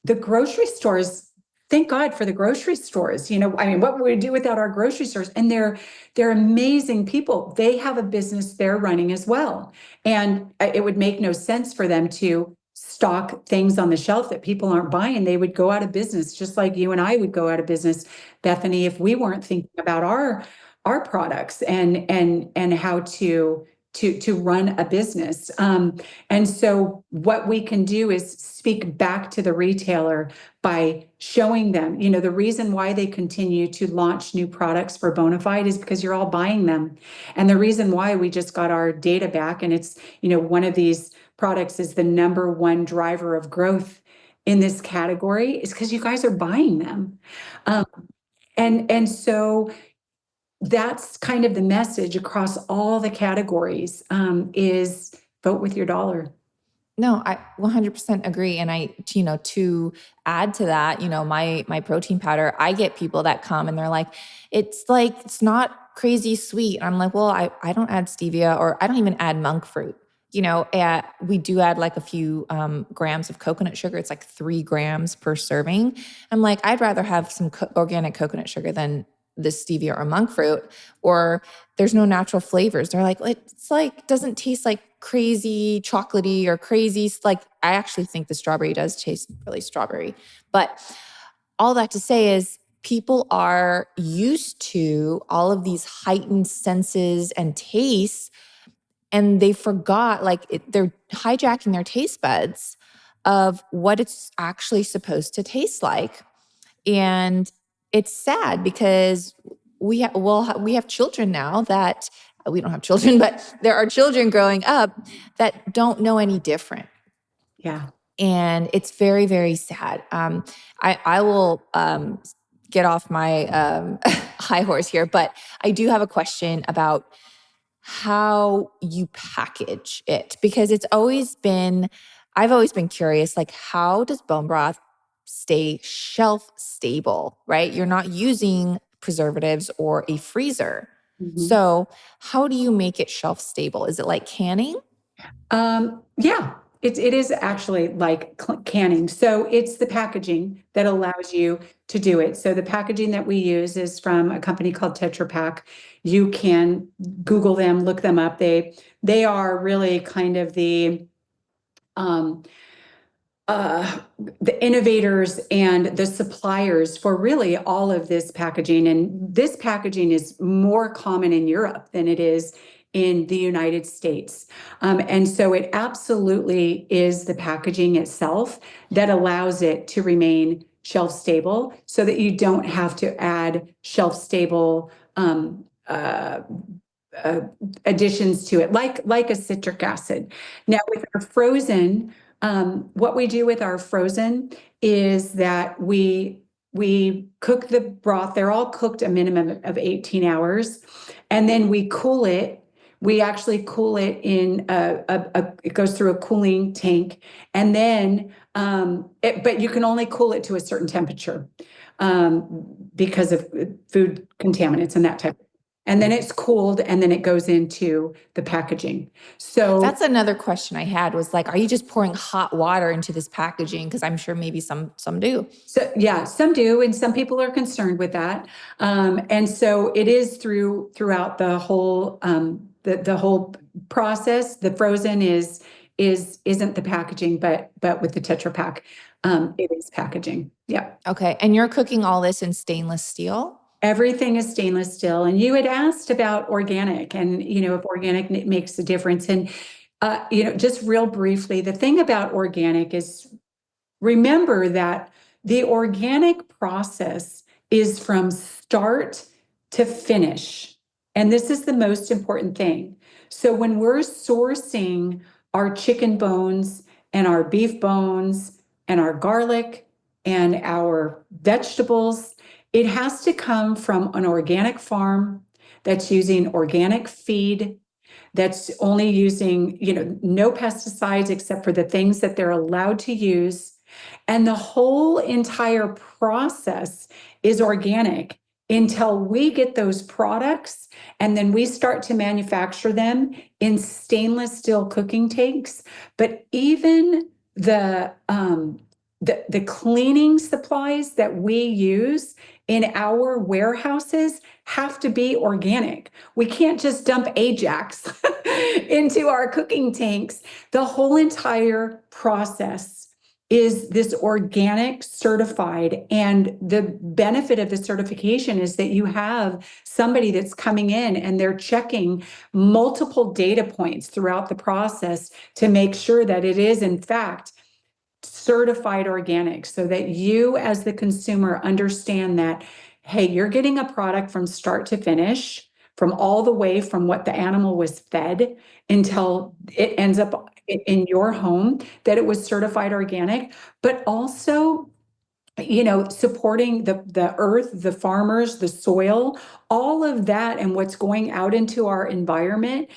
the grocery stores, thank God for the grocery stores. I mean, what would we do without our grocery stores? And they're amazing people. They have a business they're running as well. And it would make no sense for them to stock things on the shelf that people aren't buying. They would go out of business, just like you and I would go out of business, Bethany, if we weren't thinking about our products and how to run a business. And so what we can do is speak back to the retailer by showing them, the reason why they continue to launch new products for Bonafide is because you're all buying them. And the reason why we just got our data back, and it's, one of these products is the number one driver of growth in this category, is because you guys are buying them. And so that's kind of the message across all the categories, is vote with your dollar. No, I 100% agree. And to add to that, my protein powder, I get people that come and they're like, it's not crazy sweet. I'm like, well, I don't add stevia, or I don't even add monk fruit. We do add like a few grams of coconut sugar. It's like 3 grams per serving. I'm like, I'd rather have some organic coconut sugar than this stevia or monk fruit, or there's no natural flavors. They're like, it's like, doesn't taste like crazy chocolatey or crazy. Like, I actually think the strawberry does taste really strawberry. But all that to say is, people are used to all of these heightened senses and tastes, and they forgot, they're hijacking their taste buds of what it's actually supposed to taste like. And it's sad because we have children now that we don't have children, but there are children growing up that don't know any different. Yeah. And it's very, very sad. I will get off my high horse here, but I do have a question about how you package it, because I've always been curious, like, how does bone broth stay shelf stable, right? You're not using preservatives or a freezer. Mhm. So how do you make it shelf stable? Is it like canning? Yeah, it is actually like canning. So it's the packaging that allows you to do it. So the packaging that we use is from a company called Tetra Pak. You can Google them, look them up. They are really kind of um, the innovators and the suppliers for really all of this packaging. And this packaging is more common in Europe than it is in the United States. And so it absolutely is the packaging itself that allows it to remain shelf stable, so that you don't have to add shelf stable additions to it, like a citric acid. Now, with our frozen, what we do with our frozen is that we cook the broth. They're all cooked a minimum of 18 hours, and then we cool it. We actually cool it in it goes through a cooling tank, and then but you can only cool it to a certain temperature because of food contaminants and that type of thing. And then it's cooled, and then it goes into the packaging. So That's another question I had, was like, are you just pouring hot water into this packaging? Because I'm sure maybe some do. So yeah, some do, and some people are concerned with that. And so it is throughout the whole the whole process. The frozen isn't the packaging, but with the Tetra Pak, it is packaging. Yeah. Okay. And you're cooking all this in stainless steel? Everything is stainless steel. And you had asked about organic, and if organic makes a difference. And just real briefly, the thing about organic is, remember that the organic process is from start to finish. And this is the most important thing. So when we're sourcing our chicken bones and our beef bones and our garlic, and our vegetables, it has to come from an organic farm that's using organic feed, that's only using, no pesticides except for the things that they're allowed to use. And the whole entire process is organic until we get those products and then we start to manufacture them in stainless steel cooking tanks. But even the cleaning supplies that we use in our warehouses have to be organic. We can't just dump Ajax into our cooking tanks. The whole entire process is this organic certified. And the benefit of the certification is that you have somebody that's coming in and they're checking multiple data points throughout the process to make sure that it is, in fact, certified organic, so that you as the consumer understand that, hey, you're getting a product from start to finish, from all the way from what the animal was fed until it ends up in your home, that it was certified organic, but also supporting the earth, the farmers, the soil, all of that, and what's going out into our environment.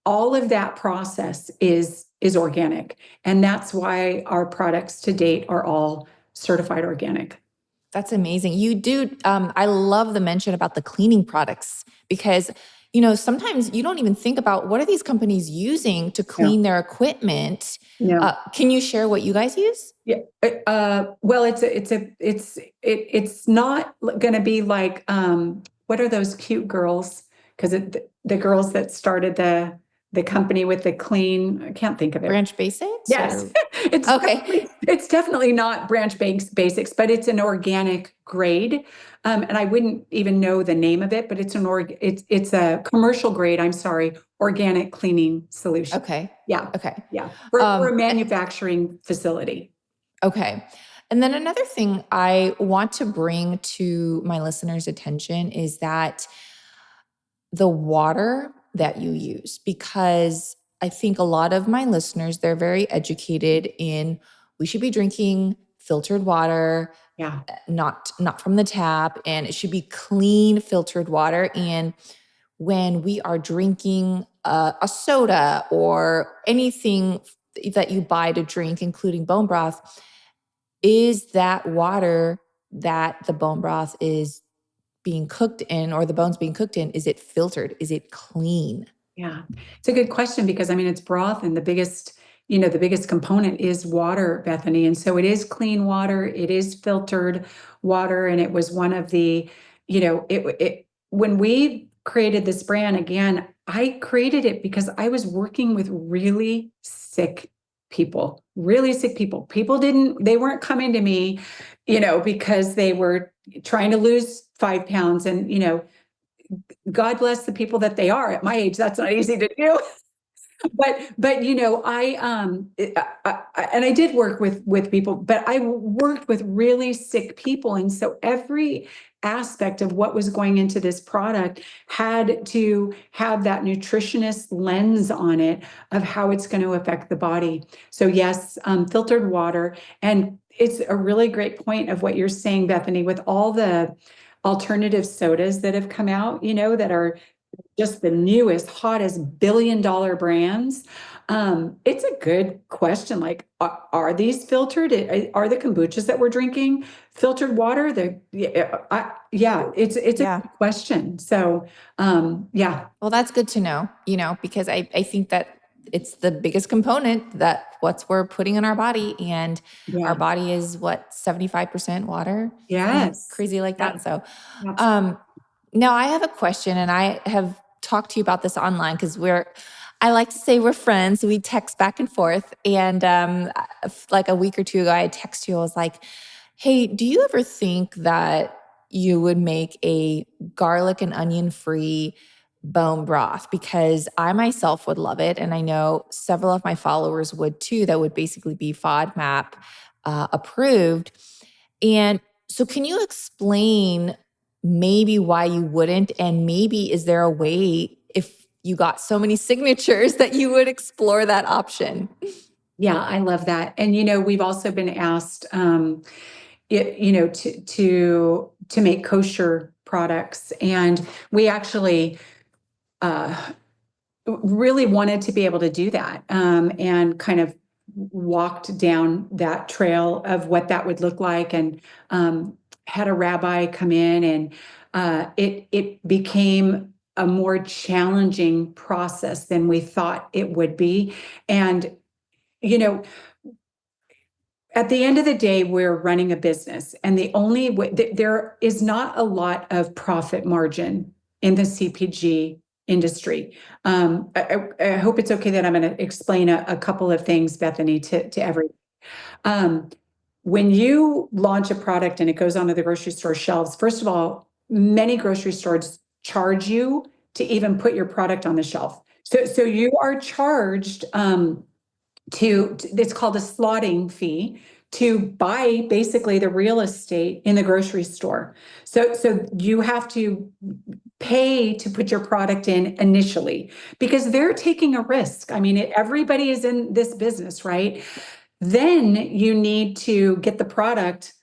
All of that process is organic, and that's why our products to date are all certified organic. That's amazing. You do. I love the mention about the cleaning products because, sometimes you don't even think about what are these companies using to clean their equipment. Yeah. Can you share what you guys use? Yeah. Well, it's not going to be like, what are those cute girls? Because the girls that started the company with the clean, I can't think of it. Branch Basics? Yes. It's definitely not Branch Basics, but it's an organic grade. And I wouldn't even know the name of it, but it's it's a commercial grade, I'm sorry, organic cleaning solution. Okay. Yeah. Okay. Yeah. For a manufacturing facility. Okay. And then another thing I want to bring to my listeners' attention is that the water that you use, because I think a lot of my listeners, they're very educated in we should be drinking filtered water, not from the tap, and it should be clean filtered water. And when we are drinking a soda or anything that you buy to drink, including bone broth, is that water that the bone broth is being cooked in, or the bones being cooked in, is it filtered? Is it clean? Yeah, it's a good question because it's broth, and the biggest component is water, Bethany. And so it is clean water, it is filtered water. And it was one of the, when we created this brand, again, I created it because I was working with really sick people. They weren't coming to me, because they were trying to lose 5 pounds. And, God bless the people that they are. At my age, that's not easy to do. But I did work with people, but I worked with really sick people. And so every aspect of what was going into this product had to have that nutritionist lens on it of how it's going to affect the body. So yes, filtered water. And it's a really great point of what you're saying, Bethany, with all the alternative sodas that have come out, that are just the newest, hottest billion-dollar brands. It's a good question. Like, are these filtered? Are the kombuchas that we're drinking filtered water? It's a good question. So, yeah. Well, that's good to know, because I think that it's the biggest component that what we're putting in our body, and our body is 75% water. Yes. Crazy like that. So, now I have a question, and I have talked to you about this online because I like to say we're friends. We text back and forth. And like a week or two ago, I texted you. I was like, hey, do you ever think that you would make a garlic and onion free bone broth? Because I myself would love it. And I know several of my followers would too. That would basically be FODMAP approved. And so can you explain maybe why you wouldn't? And maybe is there a way, if you got so many signatures, that you would explore that option? Yeah, I love that. And we've also been asked, to make kosher products, and we actually uh, really wanted to be able to do that, and kind of walked down that trail of what that would look like, and had a rabbi come in, and it became a more challenging process than we thought it would be. And you know at the end of the day, we're running a business, and the only way there is not a lot of profit margin in the CPG industry. I hope it's okay that I'm going to explain a couple of things, Bethany, to everyone. Um, when you launch a product and it goes onto the grocery store shelves, first of all, many grocery stores charge you to even put your product on the shelf. So you are charged. It's called a slotting fee to buy basically the real estate in the grocery store. So you have to pay to put your product in initially, because they're taking a risk. I mean, everybody is in this business, right? Then you need to get the product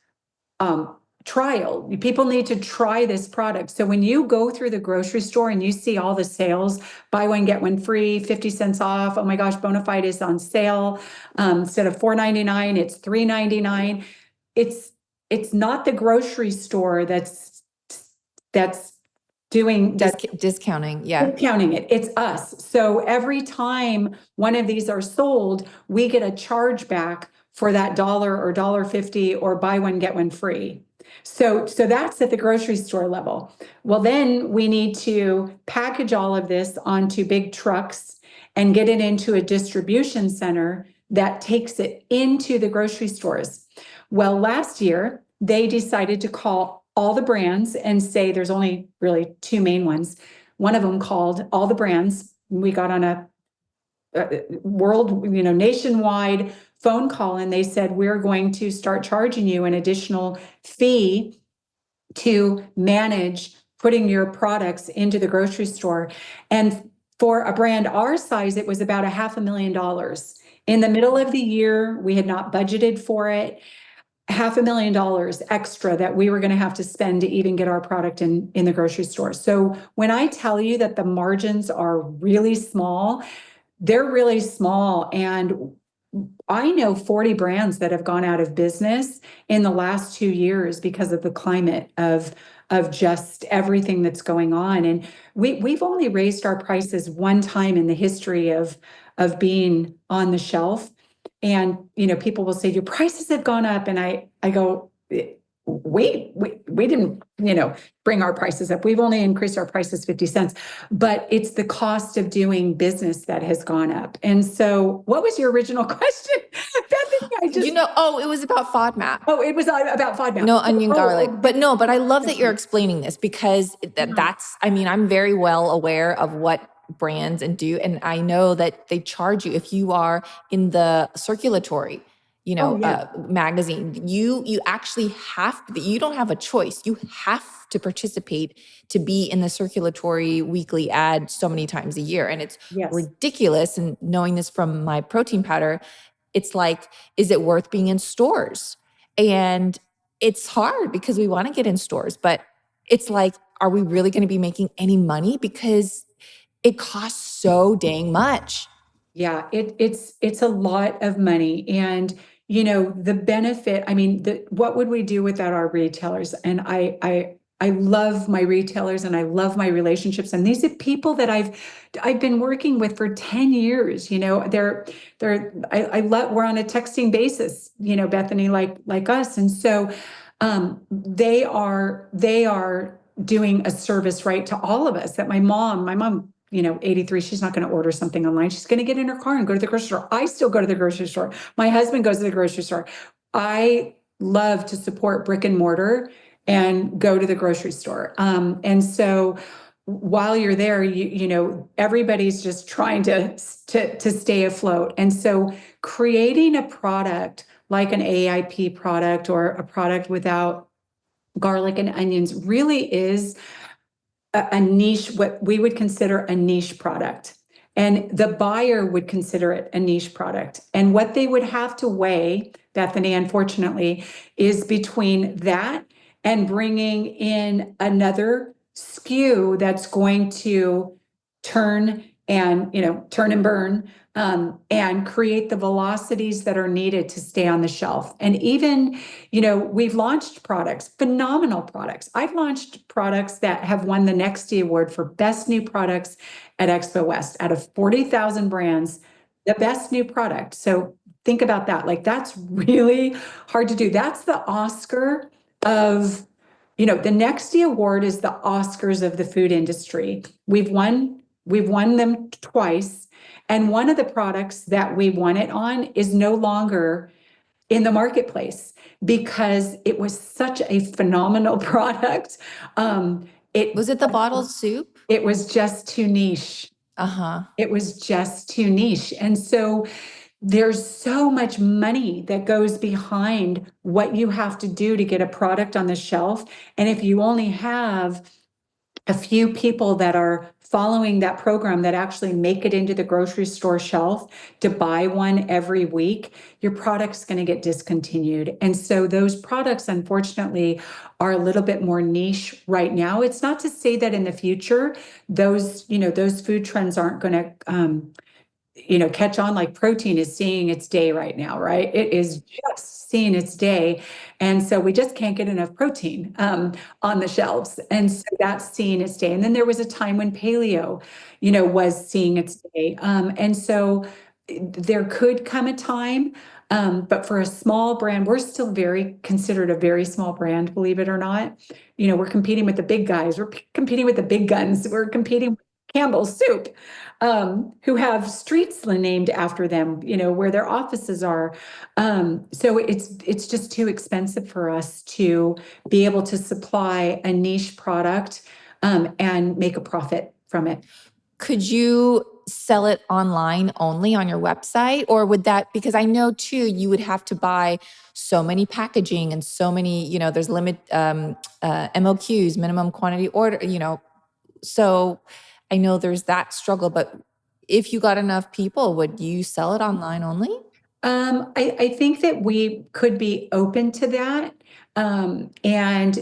trial. People need to try this product. So when you go through the grocery store and you see all the sales, buy one, get one free, 50 cents off. Oh my gosh, Bonafide is on sale. Instead of $4.99, it's $3.99. It's not the grocery store that's doing that. Discounting, yeah. Discounting it. It's us. So every time one of these are sold, we get a charge back for that dollar or $1.50, or buy one, get one free. So that's at the grocery store level. Well, then we need to package all of this onto big trucks and get it into a distribution center that takes it into the grocery stores. Well, last year, they decided to call all the brands and say there's only really two main ones. One of them called all the brands. We got on a nationwide phone call, and they said, we're going to start charging you an additional fee to manage putting your products into the grocery store. And for a brand our size, it was about $500,000. In the middle of the year, we had not budgeted for it. $500,000 extra that we were going to have to spend to even get our product in the grocery store. So when I tell you that the margins are really small, they're really small. And I know 40 brands that have gone out of business in the last 2 years because of the climate of just everything that's going on. And we've only raised our prices one time in the history of being on the shelf. And people will say your prices have gone up, and I go, we didn't bring our prices up. We've only increased our prices 50 cents, but it's the cost of doing business that has gone up. And so what was your original question? It was about FODMAP. Oh, it was about FODMAP. No onion garlic. But I love that you're explaining this, because I'm very well aware of what brands and do. And I know that they charge you if you are in the circulatory, magazine. You actually have to, you don't have a choice. You have to participate to be in the circulatory weekly ad so many times a year. And it's ridiculous. And knowing this from my protein powder, it's like, is it worth being in stores? And it's hard because we want to get in stores, but it's like, are we really going to be making any money? Because it costs so dang much. Yeah, it's a lot of money. And the benefit, what would we do without our retailers? And I love my retailers, and I love my relationships. And these are people that I've been working with for 10 years. We're on a texting basis, Bethany, like us. And so they are doing a service right to all of us. That my mom, 83, she's not going to order something online. She's going to get in her car and go to the grocery store. I still go to the grocery store. My husband goes to the grocery store. I love to support brick and mortar and go to the grocery store. And so while you're there, everybody's just trying to stay afloat. And so creating a product like an AIP product, or a product without garlic and onions, really is a niche, what we would consider a niche product. And the buyer would consider it a niche product. And what they would have to weigh, Bethany, unfortunately, is between that and bringing in another SKU that's going to turn and burn, and create the velocities that are needed to stay on the shelf. And even, we've launched products, phenomenal products. I've launched products that have won the Nexty Award for Best New Products at Expo West. Out of 40,000 brands, the best new product. So think about that. Like, that's really hard to do. That's the Oscar of, the Nexty Award is the Oscars of the food industry. We've won them twice. And one of the products that we won it on is no longer in the marketplace because it was such a phenomenal product. Was it the bottled soup? It was just too niche. It was just too niche. And so there's so much money that goes behind what you have to do to get a product on the shelf. And if you only have a few people that are following that program that actually make it into the grocery store shelf to buy one every week, your product's going to get discontinued. And so those products, unfortunately, are a little bit more niche right now. It's not to say that in the future, those food trends aren't going to catch on. Like protein is seeing its day right now, right? It is just seeing its day. And so we just can't get enough protein on the shelves. And so that's seeing its day. And then there was a time when paleo, was seeing its day. And so there could come a time, but for a small brand, we're still considered a very small brand, believe it or not. We're competing with the big guys. We're competing with the big guns. We're competing with Campbell's Soup, who have streets named after them, where their offices are. So it's just too expensive for us to be able to supply a niche product and make a profit from it. Could you sell it online only on your website? Or would that, because I know too, you would have to buy so many packaging and so many, there's limit MOQs, minimum quantity order, so I know there's that struggle, but if you got enough people, would you sell it online only? I think that we could be open to that. And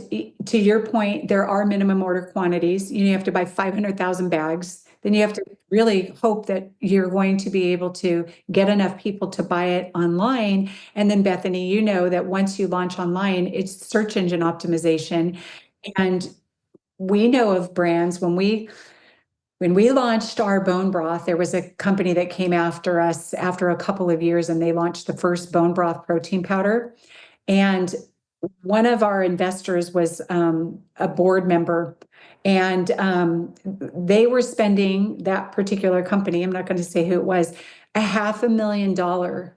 to your point, there are minimum order quantities. You have to buy 500,000 bags. Then you have to really hope that you're going to be able to get enough people to buy it online. And then Bethany, that once you launch online, it's search engine optimization. And we know of brands when we launched our bone broth, there was a company that came after us after a couple of years, and they launched the first bone broth protein powder. And one of our investors was a board member, and they were spending, that particular company, I'm not going to say who it was, $500,000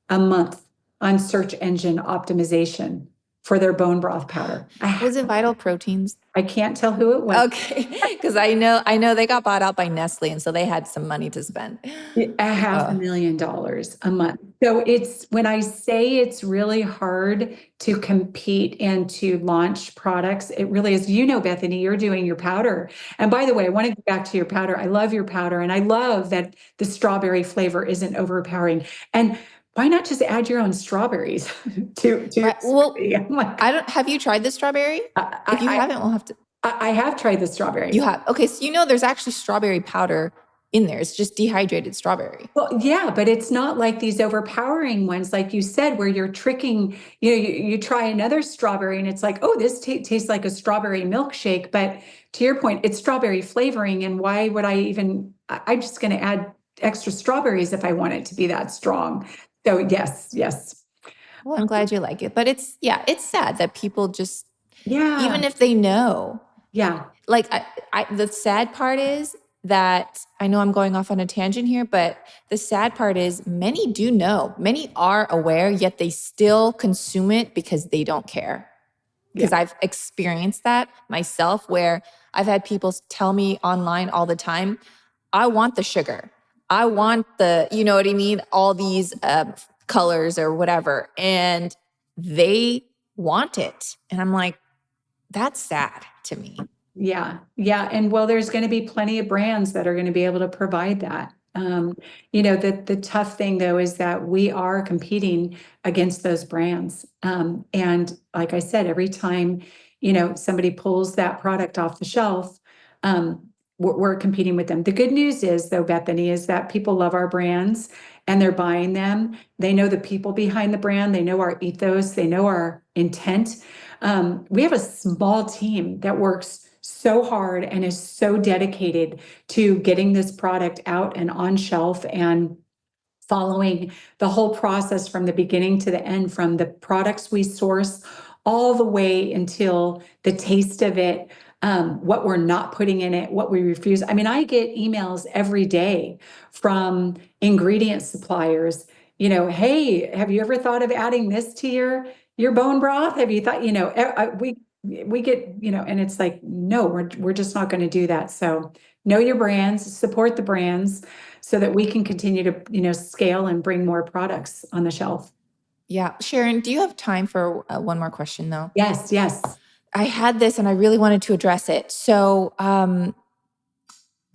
a month on search engine optimization for their bone broth powder. Was it Vital Proteins? I can't tell who it was. Okay, because I know they got bought out by Nestle, and so they had some money to spend. $500,000 a month. So when I say it's really hard to compete and to launch products, it really is. Bethany, you're doing your powder. And by the way, I want to go back to your powder. I love your powder, and I love that the strawberry flavor isn't overpowering. And why not just add your own strawberries to right. Well, have you tried the strawberry? If you haven't, we'll have to. I have tried the strawberry. You have? Okay, so there's actually strawberry powder in there. It's just dehydrated strawberry. Well, yeah, but it's not like these overpowering ones, like you said, where you're tricking, you try another strawberry and it's like, oh, this tastes like a strawberry milkshake. But to your point, it's strawberry flavoring. And why would I'm just going to add extra strawberries if I want it to be that strong. So yes. Well, I'm glad you like it, but it's sad that people just, even if they know. Yeah. Like the sad part is that I know I'm going off on a tangent here, but the sad part is many do know, many are aware, yet they still consume it because they don't care. Because I've experienced that myself, where I've had people tell me online all the time, I want the sugar. I want the, you know what I mean? All these colors or whatever. And they want it. And I'm like, that's sad to me. Yeah. And there's going to be plenty of brands that are going to be able to provide that. The tough thing though is that we are competing against those brands. And like I said, every time, somebody pulls that product off the shelf, we're competing with them. The good news is though, Bethany, is that people love our brands and they're buying them. They know the people behind the brand. They know our ethos. They know our intent. We have a small team that works so hard and is so dedicated to getting this product out and on shelf and following the whole process from the beginning to the end, from the products we source all the way until the taste of it, what we're not putting in it, what we refuse. I mean, I get emails every day from ingredient suppliers, hey, have you ever thought of adding this to your bone broth? Have you thought, we get, and it's like, no, we're just not going to do that. So know your brands, support the brands so that we can continue to, scale and bring more products on the shelf. Yeah. Sharon, do you have time for one more question though? Yes. I had this and I really wanted to address it. So,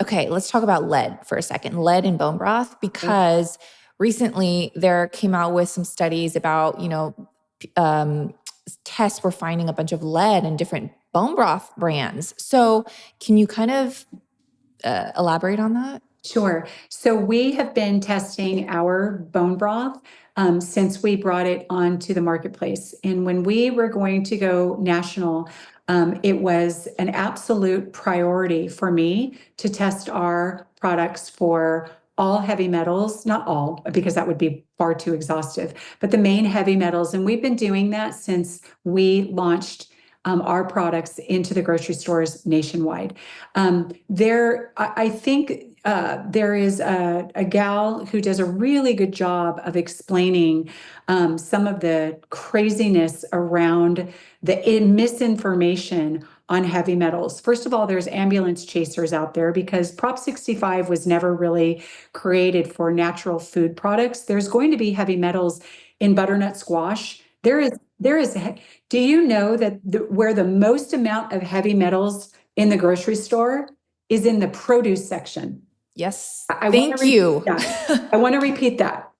okay, let's talk about lead for a second, lead in bone broth, because recently there came out with some studies about, tests were finding a bunch of lead in different bone broth brands. So can you kind of elaborate on that? Sure. So we have been testing our bone broth since we brought it onto the marketplace. And when we were going to go national, it was an absolute priority for me to test our products for all heavy metals, not all, because that would be far too exhaustive, but the main heavy metals. And we've been doing that since we launched our products into the grocery stores nationwide. I think there is a gal who does a really good job of explaining some of the craziness around the misinformation on heavy metals. First of all, there's ambulance chasers out there because Prop 65 was never really created for natural food products. There's going to be heavy metals in butternut squash. There is. Do you know that where the most amount of heavy metals in the grocery store is in the produce section? Yes. Thank you. I want to repeat that.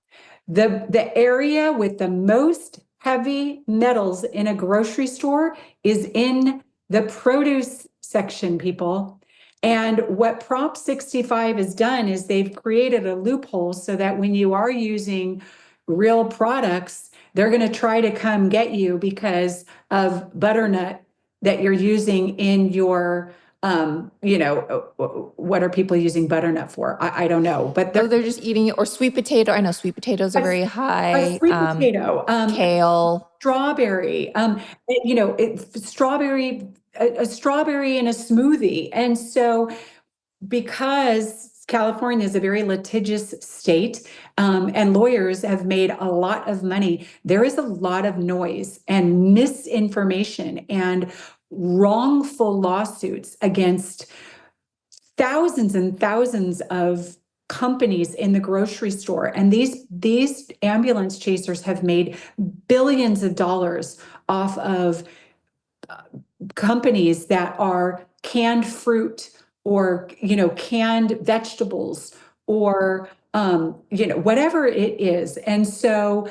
The area with the most heavy metals in a grocery store is in the produce section, people. And what Prop 65 has done is they've created a loophole so that when you are using real products, they're going to try to come get you because of butternut that you're using in your what are people using butternut for? I don't know, but they're just eating it. Or sweet potato. I know sweet potatoes are very high. Sweet potato, kale, strawberry, strawberry, a strawberry in a smoothie. And so because California is a very litigious state, and lawyers have made a lot of money, there is a lot of noise and misinformation and wrongful lawsuits against thousands and thousands of companies in the grocery store. And these ambulance chasers have made billions of dollars off of companies that are canned fruit or canned vegetables or whatever it is. And so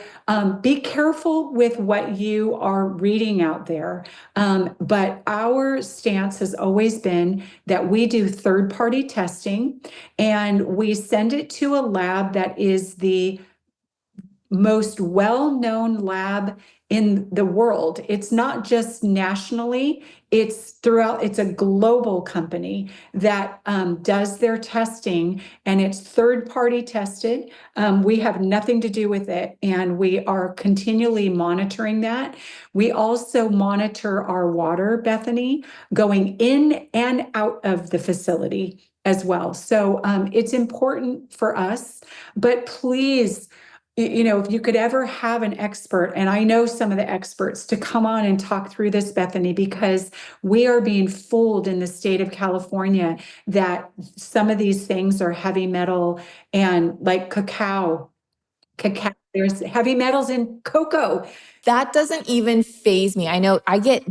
be careful with what you are reading out there. But our stance has always been that we do third-party testing and we send it to a lab that is the most well-known lab in the world. It's not just nationally, it's a global company that does their testing, and it's third-party tested. We have nothing to do with it, and we are continually monitoring that. We also monitor our water, Bethany, going in and out of the facility as well. So it's important for us, but please, if you could ever have an expert, and I know some of the experts, to come on and talk through this, Bethany, because we are being fooled in the state of California that some of these things are heavy metal, and like cacao, There's heavy metals in cocoa. That doesn't even faze me. I know I get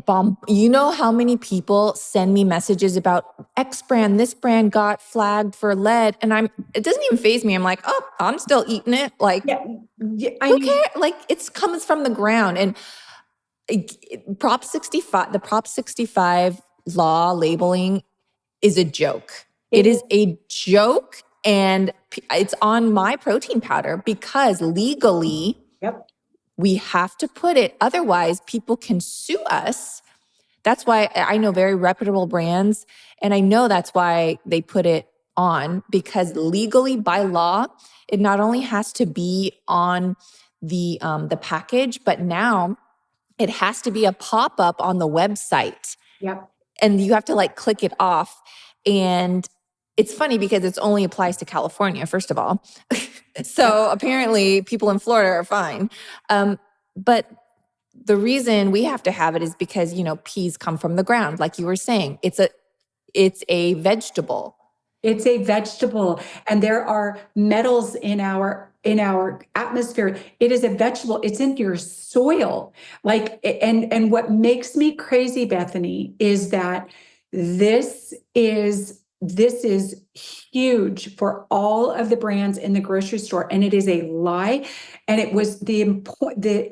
you know how many people send me messages about X brand, this brand got flagged for lead, and it doesn't even faze me. I'm like, oh, I'm still eating it. Like, Yeah, I who mean, cares? Like, it comes from the ground. And Prop 65, the Prop 65 law labeling is a joke. It is a joke, and it's on my protein powder because legally, yep. we have to put it. Otherwise, people can sue us. That's why I know very reputable brands, and I know that's why they put it on, because legally, by law, it not only has to be on the package, but now it has to be a pop-up on the website. Yep. And you have to like click it off. And it's funny because it only applies to California, first of all. So apparently people in Florida are fine. But the reason we have to have it is because, peas come from the ground. Like you were saying, it's a vegetable. It's a vegetable, and there are metals in our atmosphere. It is a vegetable. It's in your soil. And what makes me crazy, Bethany, is that this is huge for all of the brands in the grocery store, and it is a lie. And it was the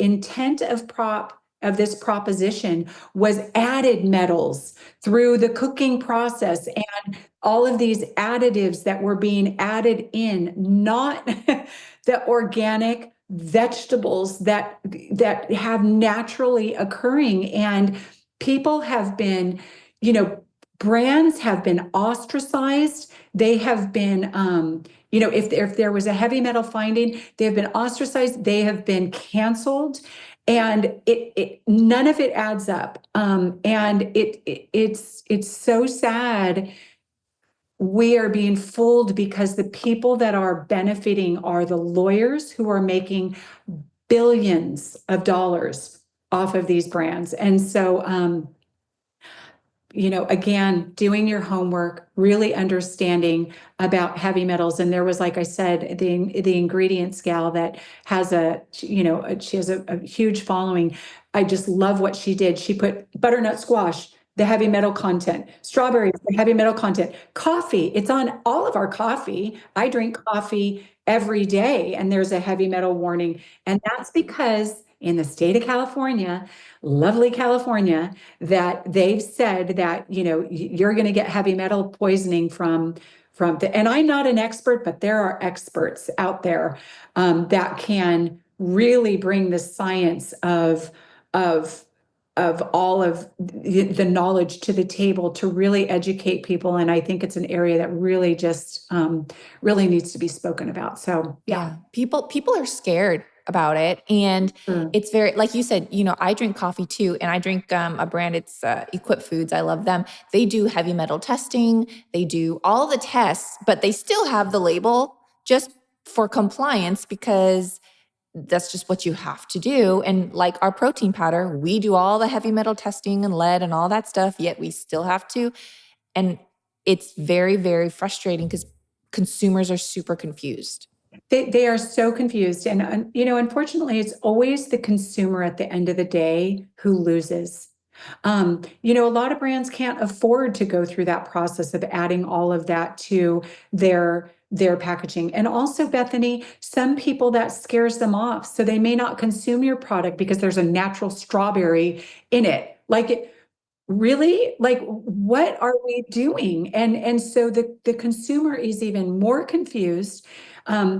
intent of this proposition was added metals through the cooking process and all of these additives that were being added in, not the organic vegetables that have naturally occurring. And people have been, brands have been ostracized. They have been, if there was a heavy metal finding, they have been ostracized. They have been canceled. And it none of it adds up. And it's so sad. We are being fooled because the people that are benefiting are the lawyers who are making billions of dollars off of these brands. And so, again, doing your homework, really understanding about heavy metals. And there was, like I said, the ingredients gal that has she has a huge following. I just love what she did. She put butternut squash, the heavy metal content, strawberries, the heavy metal content, coffee. It's on all of our coffee. I drink coffee every day, and there's a heavy metal warning. And that's because in the state of California, lovely California, that they've said that, you're going to get heavy metal poisoning from and I'm not an expert, but there are experts out there that can really bring the science of all of the knowledge to the table to really educate people. And I think it's an area that really just really needs to be spoken about. So yeah. People are scared about it. And it's very, like you said, I drink coffee too. And I drink a brand, it's Equip Foods. I love them. They do heavy metal testing. They do all the tests, but they still have the label just for compliance, because that's just what you have to do. And like our protein powder, we do all the heavy metal testing and lead and all that stuff, yet we still have to. And it's very, very frustrating because consumers are super confused. They are so confused. And, unfortunately, it's always the consumer at the end of the day who loses. A lot of brands can't afford to go through that process of adding all of that to their packaging. And also, Bethany, some people that scares them off. So they may not consume your product because there's a natural strawberry in it. Really? Like, what are we doing? And so the consumer is even more confused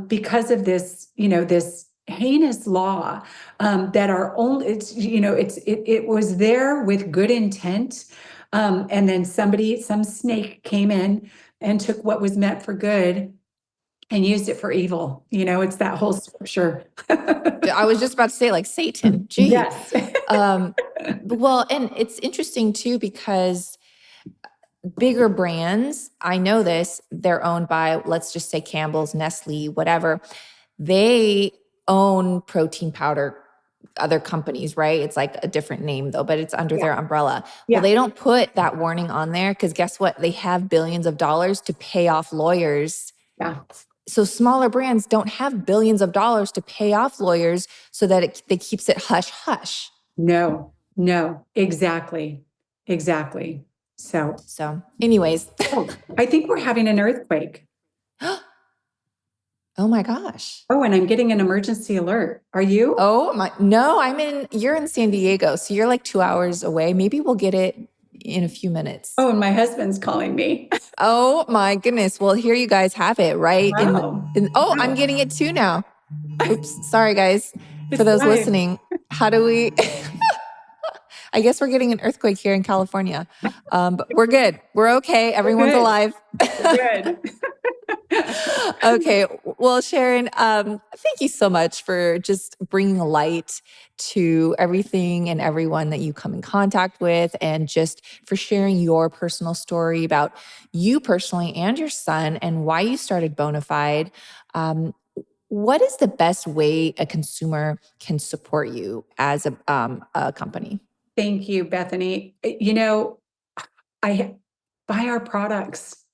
because of this, this heinous law that are only, it was there with good intent. And then some snake came in and took what was meant for good and used it for evil. It's that whole scripture. I was just about to say, like, Satan. Gee. Yes. Well, and it's interesting too, because bigger brands, I know this, they're owned by, let's just say Campbell's, Nestle, whatever. They own protein powder, other companies, right? It's like a different name though, but it's under their umbrella. Yeah. Well, they don't put that warning on there because guess what? They have billions of dollars to pay off lawyers. Yeah. So smaller brands don't have billions of dollars to pay off lawyers so that it keeps it hush hush. No, exactly. So anyways. I think we're having an earthquake. Oh my gosh. Oh, and I'm getting an emergency alert. Are you? No, you're in San Diego. So you're like 2 hours away. Maybe we'll get it in a few minutes. Oh, and my husband's calling me. Oh my goodness. Well, here you guys have it, right? Wow. Wow. I'm getting it too now. Oops. Sorry, guys. For those listening, how do we... I guess we're getting an earthquake here in California. But we're good. We're okay. Everyone's alive. Good. Okay. Well, Sharon, thank you so much for just bringing light to everything and everyone that you come in contact with, and just for sharing your personal story about you personally and your son and why you started Bonafide. What is the best way a consumer can support you as a company? Thank you, Bethany. I buy our products.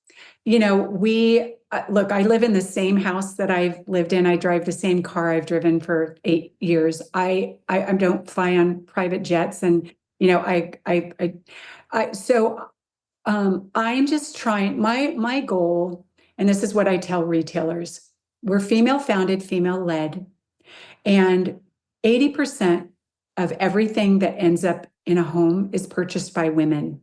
Look, I live in the same house that I've lived in. I drive the same car I've driven for 8 years. I don't fly on private jets, and I'm just trying. My goal, and this is what I tell retailers: we're female founded, female led, and 80% of everything that ends up in a home is purchased by women.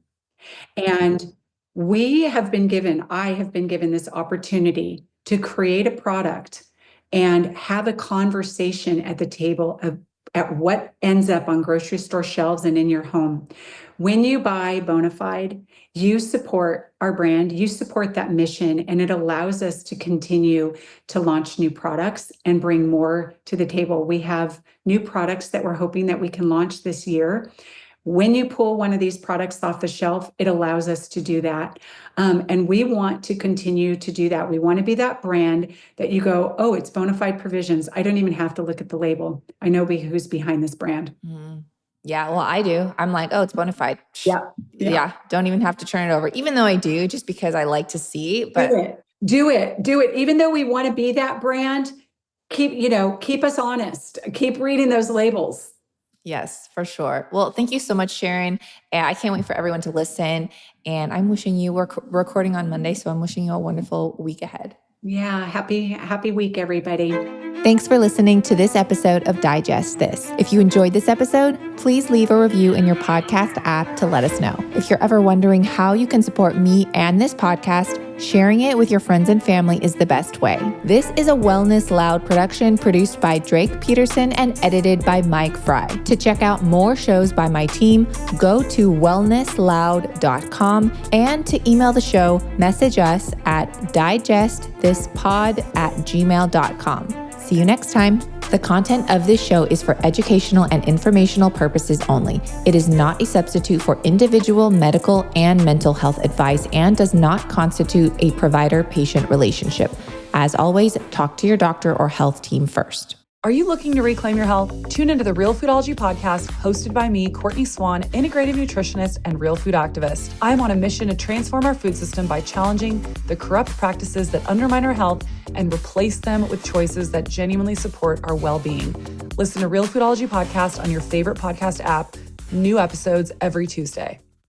And I have been given this opportunity to create a product and have a conversation at the table at what ends up on grocery store shelves and in your home. When you buy Bonafide, you support our brand, you support that mission, and it allows us to continue to launch new products and bring more to the table. We have new products that we're hoping that we can launch this year. When you pull one of these products off the shelf, it allows us to do that. And we want to continue to do that. We want to be that brand that you go, oh, it's Bonafide Provisions. I don't even have to look at the label. I know who's behind this brand. Mm. Yeah, well, I do. I'm like, oh, it's Bonafide. Yeah. Don't even have to turn it over, even though I do, just because I like to see. But do it. Even though we want to be that brand, keep us honest. Keep reading those labels. Yes, for sure. Well, thank you so much, Sharon. I can't wait for everyone to listen. And I'm wishing you, we're recording on Monday, so I'm wishing you a wonderful week ahead. Yeah, happy week, everybody. Thanks for listening to this episode of Digest This. If you enjoyed this episode, please leave a review in your podcast app to let us know. If you're ever wondering how you can support me and this podcast, sharing it with your friends and family is the best way. This is a Wellness Loud production produced by Drake Peterson and edited by Mike Fry. To check out more shows by my team, go to wellnessloud.com, and to email the show, message us at digestthispod@gmail.com. See you next time. The content of this show is for educational and informational purposes only. It is not a substitute for individual medical and mental health advice and does not constitute a provider-patient relationship. As always, talk to your doctor or health team first. Are you looking to reclaim your health? Tune into the Real Foodology podcast, hosted by me, Courtney Swan, integrative nutritionist and real food activist. I am on a mission to transform our food system by challenging the corrupt practices that undermine our health and replace them with choices that genuinely support our well-being. Listen to Real Foodology podcast on your favorite podcast app. New episodes every Tuesday.